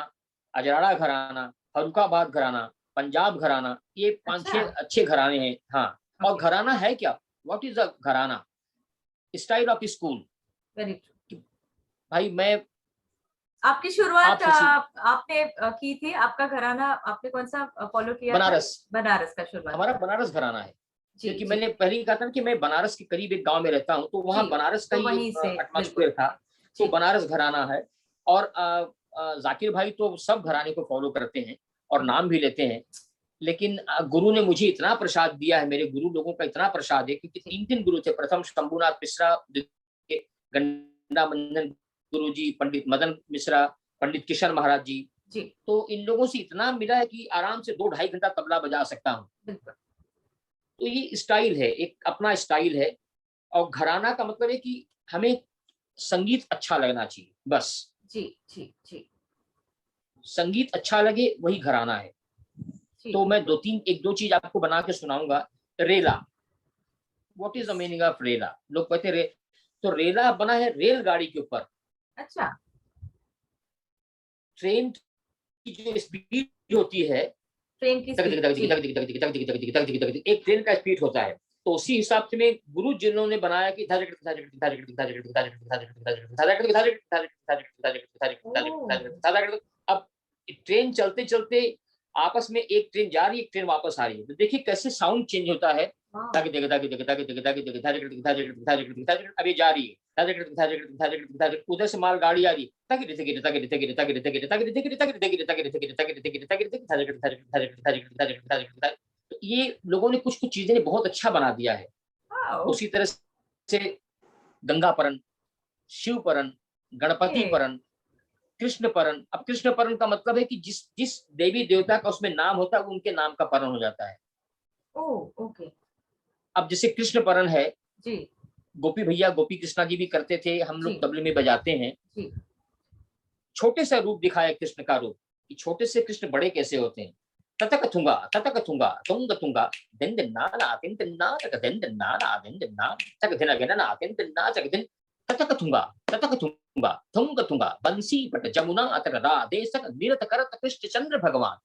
Speaker 2: अजराड़ा घराना, फरुखाबाद घराना, पंजाब घराना, ये 5-6
Speaker 1: अच्छा
Speaker 2: अच्छे घराने हैं। हाँ, और
Speaker 1: ओके
Speaker 2: घराना है क्या, व्हाट इज अ घराना, style of school.
Speaker 1: Very true.
Speaker 2: भाई मैं
Speaker 1: आपकी शुरुआत
Speaker 2: आपसे
Speaker 1: आपने की थी, आपका घराना आपने कौन सा फॉलो किया था?
Speaker 2: बनारस,
Speaker 1: बनारस का शुरुआत
Speaker 2: हमारा
Speaker 1: किया।
Speaker 2: बनारस घराना है।
Speaker 1: जी
Speaker 2: क्योंकि
Speaker 1: जी
Speaker 2: मैंने पहले ही कहा था कि मैं बनारस के करीब एक गांव में रहता हूँ, तो
Speaker 1: जी
Speaker 2: वहाँ बनारस का
Speaker 1: तो
Speaker 2: ही
Speaker 1: वहीं से
Speaker 2: एटमॉस्फेयर
Speaker 1: बिल्कुल
Speaker 2: था। तो
Speaker 1: जी
Speaker 2: बनारस घराना है। और जाकिर भाई तो सब घराने को फॉलो करते हैं और
Speaker 1: जी
Speaker 2: नाम भी लेते हैं। लेकिन गुरु ने मुझे इतना प्रसाद दिया है, मेरे गुरु लोगों का इतना प्रसाद है, क्योंकि
Speaker 1: जी
Speaker 2: 3 गुरु थे। प्रथम शंभुनाथ मिश्रा, द्वितीय गंडा मंदन गुरु जी, पंडित मदन मिश्रा, पंडित किशन महाराज जी।
Speaker 1: जी
Speaker 2: तो इन लोगों से इतना मिला है कि आराम से 2-2.5 घंटा तबला बजा सकता हूँ।
Speaker 1: बिल्कुल
Speaker 2: तो ये स्टाइल है, एक अपना स्टाइल है। और घराना का मतलब है कि हमें संगीत अच्छा लगना चाहिए, बस
Speaker 1: जी जी जी
Speaker 2: संगीत अच्छा लगे वही घराना है।
Speaker 1: जी
Speaker 2: तो मैं
Speaker 1: बिल्कुल
Speaker 2: एक दो चीज आपको बना के सुनाऊंगा। रेला, what is the
Speaker 1: yes
Speaker 2: meaning of रेला। लोग कहते हैं तो रेला बना है रेलगाड़ी के ऊपर।
Speaker 1: अच्छा
Speaker 2: ट्रेन की जो स्पीड होती है,
Speaker 1: ट्रेन की स्पीड जी
Speaker 2: एक ट्रेन का स्पीड होता है। तो उसी हिसाब से में गुरु जिन्होंने बनाया कि
Speaker 1: ओह
Speaker 2: अब ट्रेन चलते चलते आपस में एक ट्रेन जा रही है, एक ट्रेन वापस आ रही है, तो देखिए कैसे साउंड चेंज होता है।
Speaker 1: वाह
Speaker 2: ताकि अब ये जा रही है, उधर से माल गाड़ी आ रही है, तो ये लोगों ने कुछ कुछ चीजें बहुत अच्छा बना दिया है।
Speaker 1: वाओ
Speaker 2: उसी तरह से गंगा परन, शिव परन, गणपति
Speaker 1: ओके
Speaker 2: परन, कृष्ण परन। अब कृष्ण परन का मतलब है कि जिस जिस देवी देवता का उसमें नाम होता है, वो उनके नाम का परन हो जाता है।
Speaker 1: ओह ओके
Speaker 2: अब जैसे कृष्ण परन है,
Speaker 1: जी
Speaker 2: गोपी भैया गोपी कृष्णा जी भी करते थे, हम
Speaker 1: जी
Speaker 2: लोग तबले में बजाते हैं।
Speaker 1: जी
Speaker 2: छोटे सा रूप दिखाया कृष्ण का रूप, कि छोटे से कृष्ण बड़े कैसे होते हैं। ततक थुंगा तुंग तुंगा दिन दिन ना ना दिन दिन ना तक दिन दिन ना ना दिन दिन ना तक दिन दिन ना दिन दिन ना तक दिन ततक थुंगा तुंगा बंसी पट जमुना तक राधे सक निरत करत कृष्ण चंद्र भगवान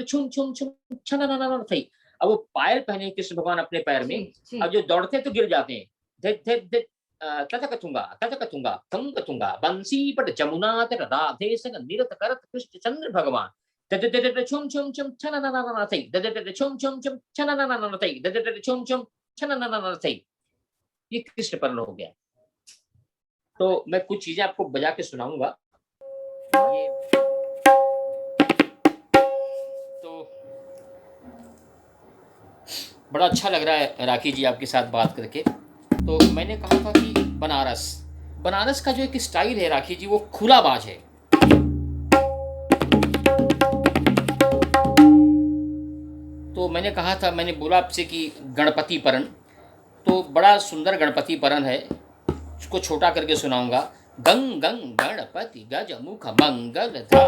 Speaker 2: छुन छुन छुन छन ना ना थई। अब वो पायल पहने कृष्ण भगवान अपने पैर में, अब जो दौड़ते हैं तो गिर जाते हैं। धित धित धित तथकथुंगा तंगथुंगा बंसी पट जमुना तट राधे संग निरत करत कृष्ण चंद्र भगवान दददद छुम छुम छुम छननननन थई दददद छुम छुम छुम छननननन थई दददद छुम छुम छननननन थई। ये कृष्ण पर्ण हो गया। तो मैं कुछ चीजें आपको बजा के सुनाऊंगा। ये तो बड़ा अच्छा लग रहा है राखी जी आपके साथ बात करके। तो मैंने कहा था कि बनारस का जो एक स्टाइल है राखी जी, वो खुला बाज है। तो मैंने कहा था, मैंने बोला आपसे कि गणपति परन, तो बड़ा सुंदर गणपति परन है, उसको छोटा करके सुनाऊंगा। गंग गंग गणपति गज मुख मंगल धा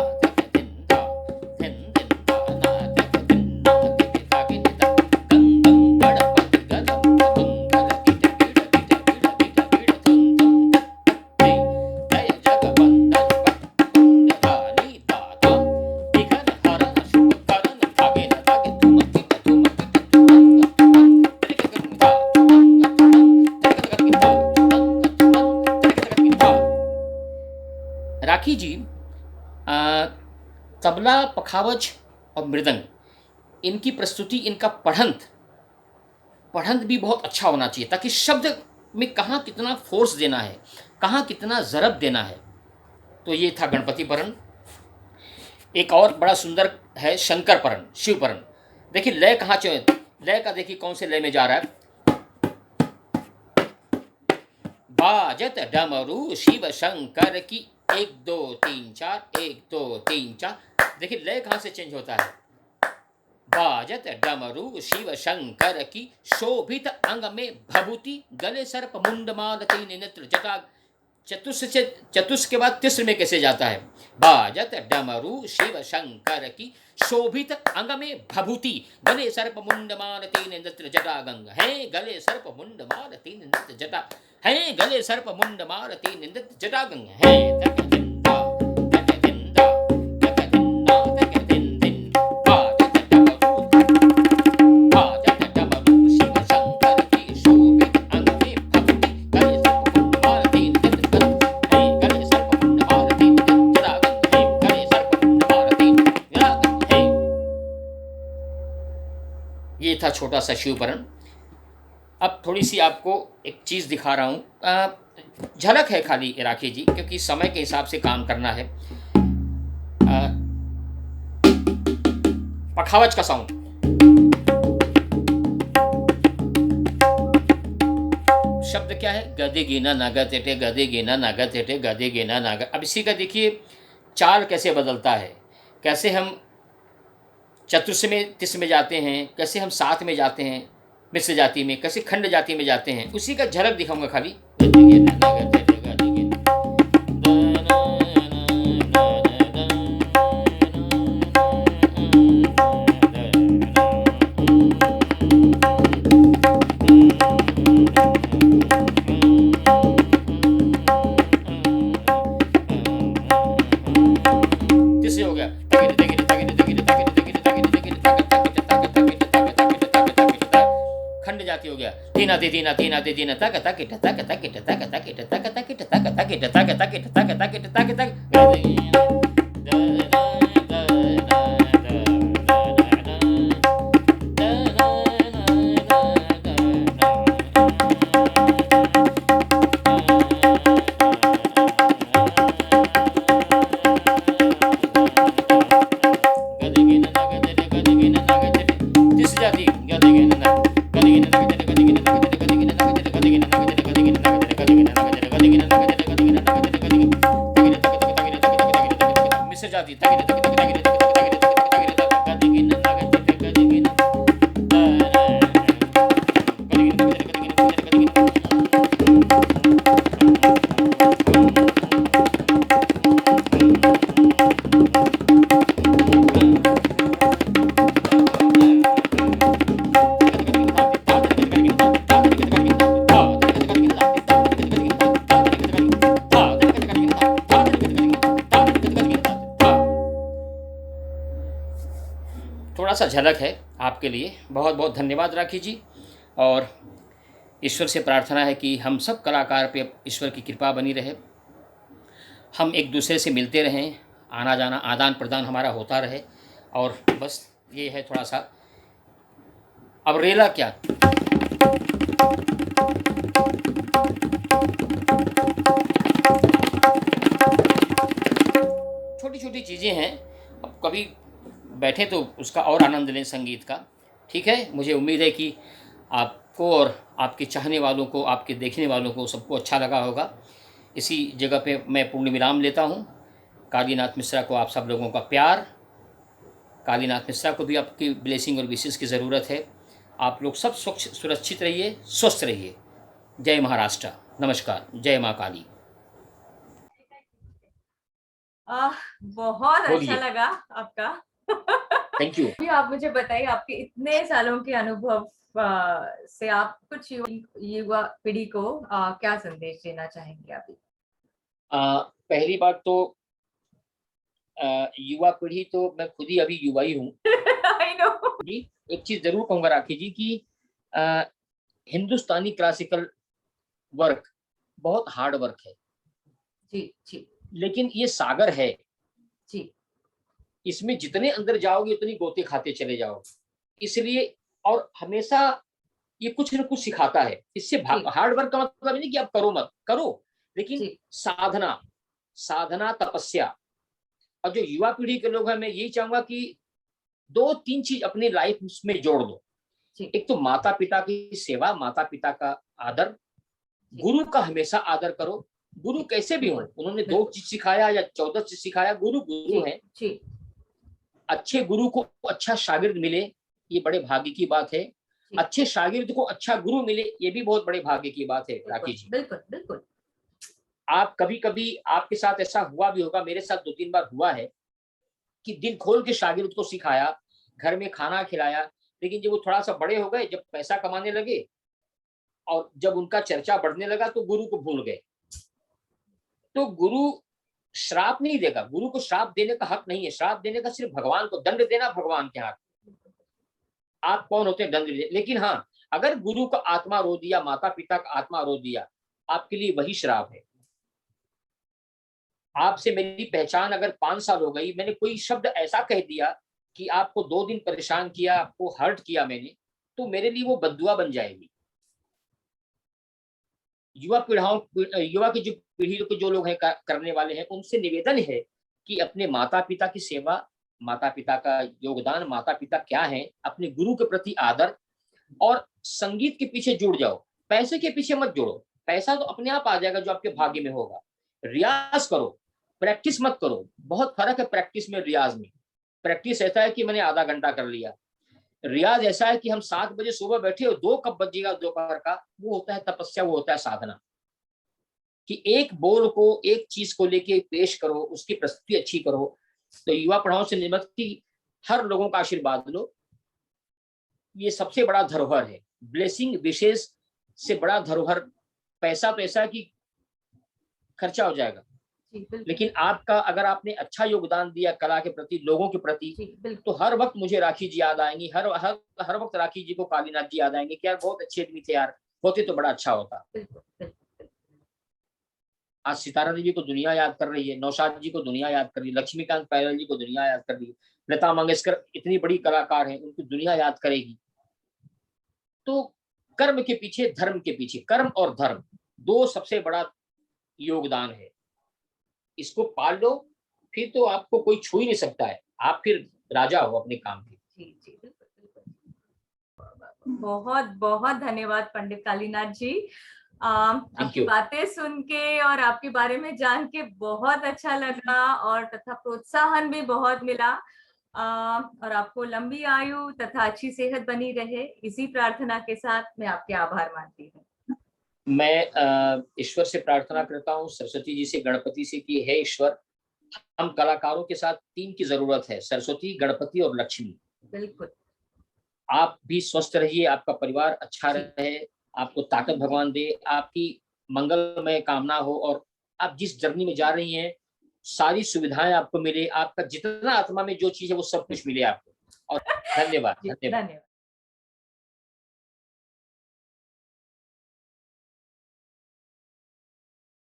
Speaker 2: राखी जी तबला, पखावज और मृदंग, इनकी प्रस्तुति, इनका पढ़ंत भी बहुत अच्छा होना चाहिए, ताकि शब्द में कहाँ कितना फोर्स देना है, कहाँ कितना ज़रब देना है। तो ये था गणपति परन। एक और बड़ा सुंदर है शंकर परन, शिव परन। देखिए लय कहाँ लय का देखिए कौन से लय में जा रहा है। बाजत डमरू शिव शंकर की 1 2 3 4 1 2 3 4। देखिए लय कहाँ से चेंज होता है। बाजत डमरू शिव शंकर की शोभित अंग में भभूति गले सर्प मुंड माल 3 नेत्र जटा। चतुष्क के बाद तिस्र में कैसे जाता है। बाजत डमरू शिव शंकर की शोभित अंग में भभूति गले सर्प मुंड माल 3 नेत्र जटा गंग है। गले सर्प मुंड माल 3 नेत्र जटा है। गले सर्प मुंड माल 3 नेत्र जटा गंग है। ये था छोटा सा शिवपुराण। अब थोड़ी सी आपको एक चीज़ दिखा रहा हूँ, झलक है खाली राखी जी, क्योंकि समय के हिसाब से काम करना है। पखावज का साउंड, शब्द क्या है, गदे गिना नागा तेटे, गदे गिना नागा तेटे, गदे गिना नागा। अब इसी का देखिए चाल कैसे बदलता है, कैसे हम चतुर्थ में तिस्र में जाते हैं, कैसे हम साथ में जाते हैं मिश्र जाति में, कैसे खंड जाति में जाते हैं, उसी का झलक दिखाऊंगा खाली। तिस्र हो गया, खंड जाति हो गया, तीना दे दीना तीना दे दीना तक तक तक तक तक तक तक तक तक तक तक तक तक तक। मिश्र जाति थोड़ा सा झलक है आपके लिए। बहुत बहुत धन्यवाद राखी जी। और ईश्वर से प्रार्थना है कि हम सब कलाकार पे ईश्वर की कृपा बनी रहे, हम एक दूसरे से मिलते रहें, आना जाना आदान प्रदान हमारा होता रहे। और बस ये है थोड़ा सा, अब रेला क्या, छोटी छोटी चीज़ें हैं, अब कभी बैठे तो उसका और आनंद लें संगीत का। ठीक है, मुझे उम्मीद है कि आपको और आपके चाहने वालों को, आपके देखने वालों को सबको अच्छा लगा होगा। इसी जगह पे मैं पूर्ण विराम लेता हूँ। कालीनाथ मिश्रा को आप सब लोगों का प्यार, कालीनाथ मिश्रा को भी आपकी ब्लेसिंग और विशेष की ज़रूरत है। आप लोग सब स्वच्छ सुरक्षित रहिए, स्वस्थ रहिए। जय महाराष्ट्र, नमस्कार, जय माँ काली।
Speaker 1: बहुत अच्छा
Speaker 2: बोलिए।
Speaker 1: लगा आपका।
Speaker 2: Thank you.
Speaker 1: भी आप मुझे बताइए, आपके इतने सालों के अनुभव से आप कुछ युवा पीढ़ी को क्या संदेश देना चाहेंगे अभी?
Speaker 2: पहली बात तो युवा पीढ़ी तो मैं खुद ही अभी युवा ही हूँ
Speaker 1: आई नो।
Speaker 2: जी। एक चीज जरूर कहूंगा राखी जी कि अ, हिंदुस्तानी क्लासिकल वर्क बहुत हार्ड वर्क है,
Speaker 1: जी जी
Speaker 2: लेकिन ये सागर है।
Speaker 1: जी
Speaker 2: इसमें जितने अंदर जाओगे उतनी गोते खाते चले जाओगे। इसलिए और हमेशा ये कुछ न कुछ सिखाता है। इससे
Speaker 1: जी
Speaker 2: हार्ड वर्क का मतलब नहीं कि आप करो मत करो, लेकिन
Speaker 1: जी
Speaker 2: साधना, साधना, तपस्या। और जो युवा पीढ़ी के लोग हैं, मैं यही चाहूंगा कि दो तीन चीज अपनी लाइफ में जोड़ दो।
Speaker 1: जी
Speaker 2: एक तो माता पिता की सेवा, माता पिता का आदर,
Speaker 1: जी
Speaker 2: गुरु का हमेशा आदर करो। गुरु
Speaker 1: जी,
Speaker 2: कैसे भी हो,
Speaker 1: बिल्कुल
Speaker 2: उन्होंने दो
Speaker 1: बिल्कुल।
Speaker 2: चीज सिखाया या 14 चीज सिखाया, गुरु
Speaker 1: जी
Speaker 2: गुरु है।
Speaker 1: जी
Speaker 2: अच्छे गुरु को अच्छा शागिर्द मिले, ये बड़े भाग्य की बात है।
Speaker 1: जी,
Speaker 2: अच्छे शागिर्द को अच्छा गुरु मिले, ये भी बहुत बड़े भाग्य की बात है राखी
Speaker 1: बिल्कुल
Speaker 2: जी।
Speaker 1: बिल्कुल बिल्कुल।
Speaker 2: आप कभी कभी आपके साथ ऐसा हुआ भी होगा, मेरे साथ 2-3 बार हुआ है कि दिल खोल के शागिर्द को सिखाया, घर में खाना खिलाया, लेकिन जब वो थोड़ा सा बड़े हो गए, जब पैसा कमाने लगे और जब उनका चर्चा बढ़ने लगा तो गुरु को भूल गए। तो गुरु श्राप नहीं देगा, गुरु को श्राप देने का हक नहीं है। श्राप देने का सिर्फ भगवान को, दंड देना भगवान के हाथ। आप कौन होते हैं दंड दे? लेकिन हाँ, अगर गुरु का आत्मा रो दिया, माता पिता का आत्मा रो दिया, आपके लिए वही श्राप है। आपसे मेरी पहचान अगर 5 साल हो गई, मैंने कोई शब्द ऐसा कह दिया कि आपको 2 दिन परेशान किया, आपको हर्ट किया मैंने, तो मेरे लिए वो बद्दुआ बन जाएगी। युवा की जो पीढ़ी के जो लोग हैं करने वाले हैं, उनसे निवेदन है कि अपने माता पिता की सेवा, माता पिता का योगदान, माता पिता क्या है, अपने गुरु के प्रति आदर, और संगीत के पीछे जुड़ जाओ। पैसे के पीछे मत जुड़ो, पैसा तो अपने आप आ जाएगा जो आपके भाग्य में होगा। रियाज करो, प्रैक्टिस मत करो। बहुत फर्क है प्रैक्टिस में रियाज में। प्रैक्टिस ऐसा है कि मैंने आधा घंटा कर लिया, रियाज ऐसा है कि हम 7 बजे सुबह बैठे और 2 कब बजेगा दोपहर का, वो होता है तपस्या, वो होता है साधना। कि एक बोल को, एक चीज को लेके पेश करो, उसकी प्रस्तुति अच्छी करो। तो युवा पढ़ाओ से निमित्त की हर लोगों का आशीर्वाद लो, ये सबसे बड़ा धरोहर है। ब्लेसिंग विशेष से बड़ा धरोहर, पैसा तो ऐसा है कि खर्चा हो जाएगा,
Speaker 1: जी बिल्कुल
Speaker 2: लेकिन आपका अगर आपने अच्छा योगदान दिया कला के प्रति, लोगों के प्रति,
Speaker 1: जी बिल्कुल।
Speaker 2: तो हर वक्त मुझे राखी जी याद आएंगी। हर वक्त राखी जी को कालीनाथ जी याद आएंगे कि यार बहुत अच्छे आदमी थे यार, होते तो बड़ा अच्छा होता।
Speaker 1: बिल्कुल बिल्कुल
Speaker 2: आज सितारा देवी को दुनिया याद कर रही है, नौशाद जी को दुनिया याद कर रही है, लक्ष्मीकांत पैरल जी को दुनिया याद कर रही है, लता मंगेशकर इतनी बड़ी कलाकार हैं, उनको दुनिया याद करेगी। तो कर्म के पीछे, धर्म के पीछे, कर्म और धर्म दो सबसे बड़ा योगदान है। इसको पाल लो, फिर तो आपको कोई छू ही नहीं सकता है। आप फिर राजा हो अपने काम के।
Speaker 1: जी जी बिल्कुल बिल्कुल। बहुत बहुत धन्यवाद पंडित कालीनाथ जी।
Speaker 2: थैंक
Speaker 1: आपकी
Speaker 2: यू।
Speaker 1: बातें सुन के और आपके बारे में जान के बहुत अच्छा लगा, और तथा प्रोत्साहन भी बहुत मिला। और आपको लंबी आयु तथा अच्छी सेहत बनी रहे, इसी प्रार्थना के साथ मैं आपके आभार मानती हूँ।
Speaker 2: मैं ईश्वर से प्रार्थना करता हूँ, सरस्वती जी से, गणपति से, कि हे ईश्वर, हम कलाकारों के साथ 3 की जरूरत है, सरस्वती, गणपति और लक्ष्मी।
Speaker 1: बिल्कुल
Speaker 2: आप भी स्वस्थ रहिए, आपका परिवार अच्छा
Speaker 1: जी
Speaker 2: रहे, आपको ताकत भगवान दे, आपकी मंगलमय कामना हो, और आप जिस जर्नी में जा रही हैं सारी सुविधाएं आपको मिले, आपका जितना आत्मा में जो चीज है वो सब कुछ मिले आपको। और धन्यवाद
Speaker 1: जी,
Speaker 2: धन्यवाद।
Speaker 1: धन्यवाद।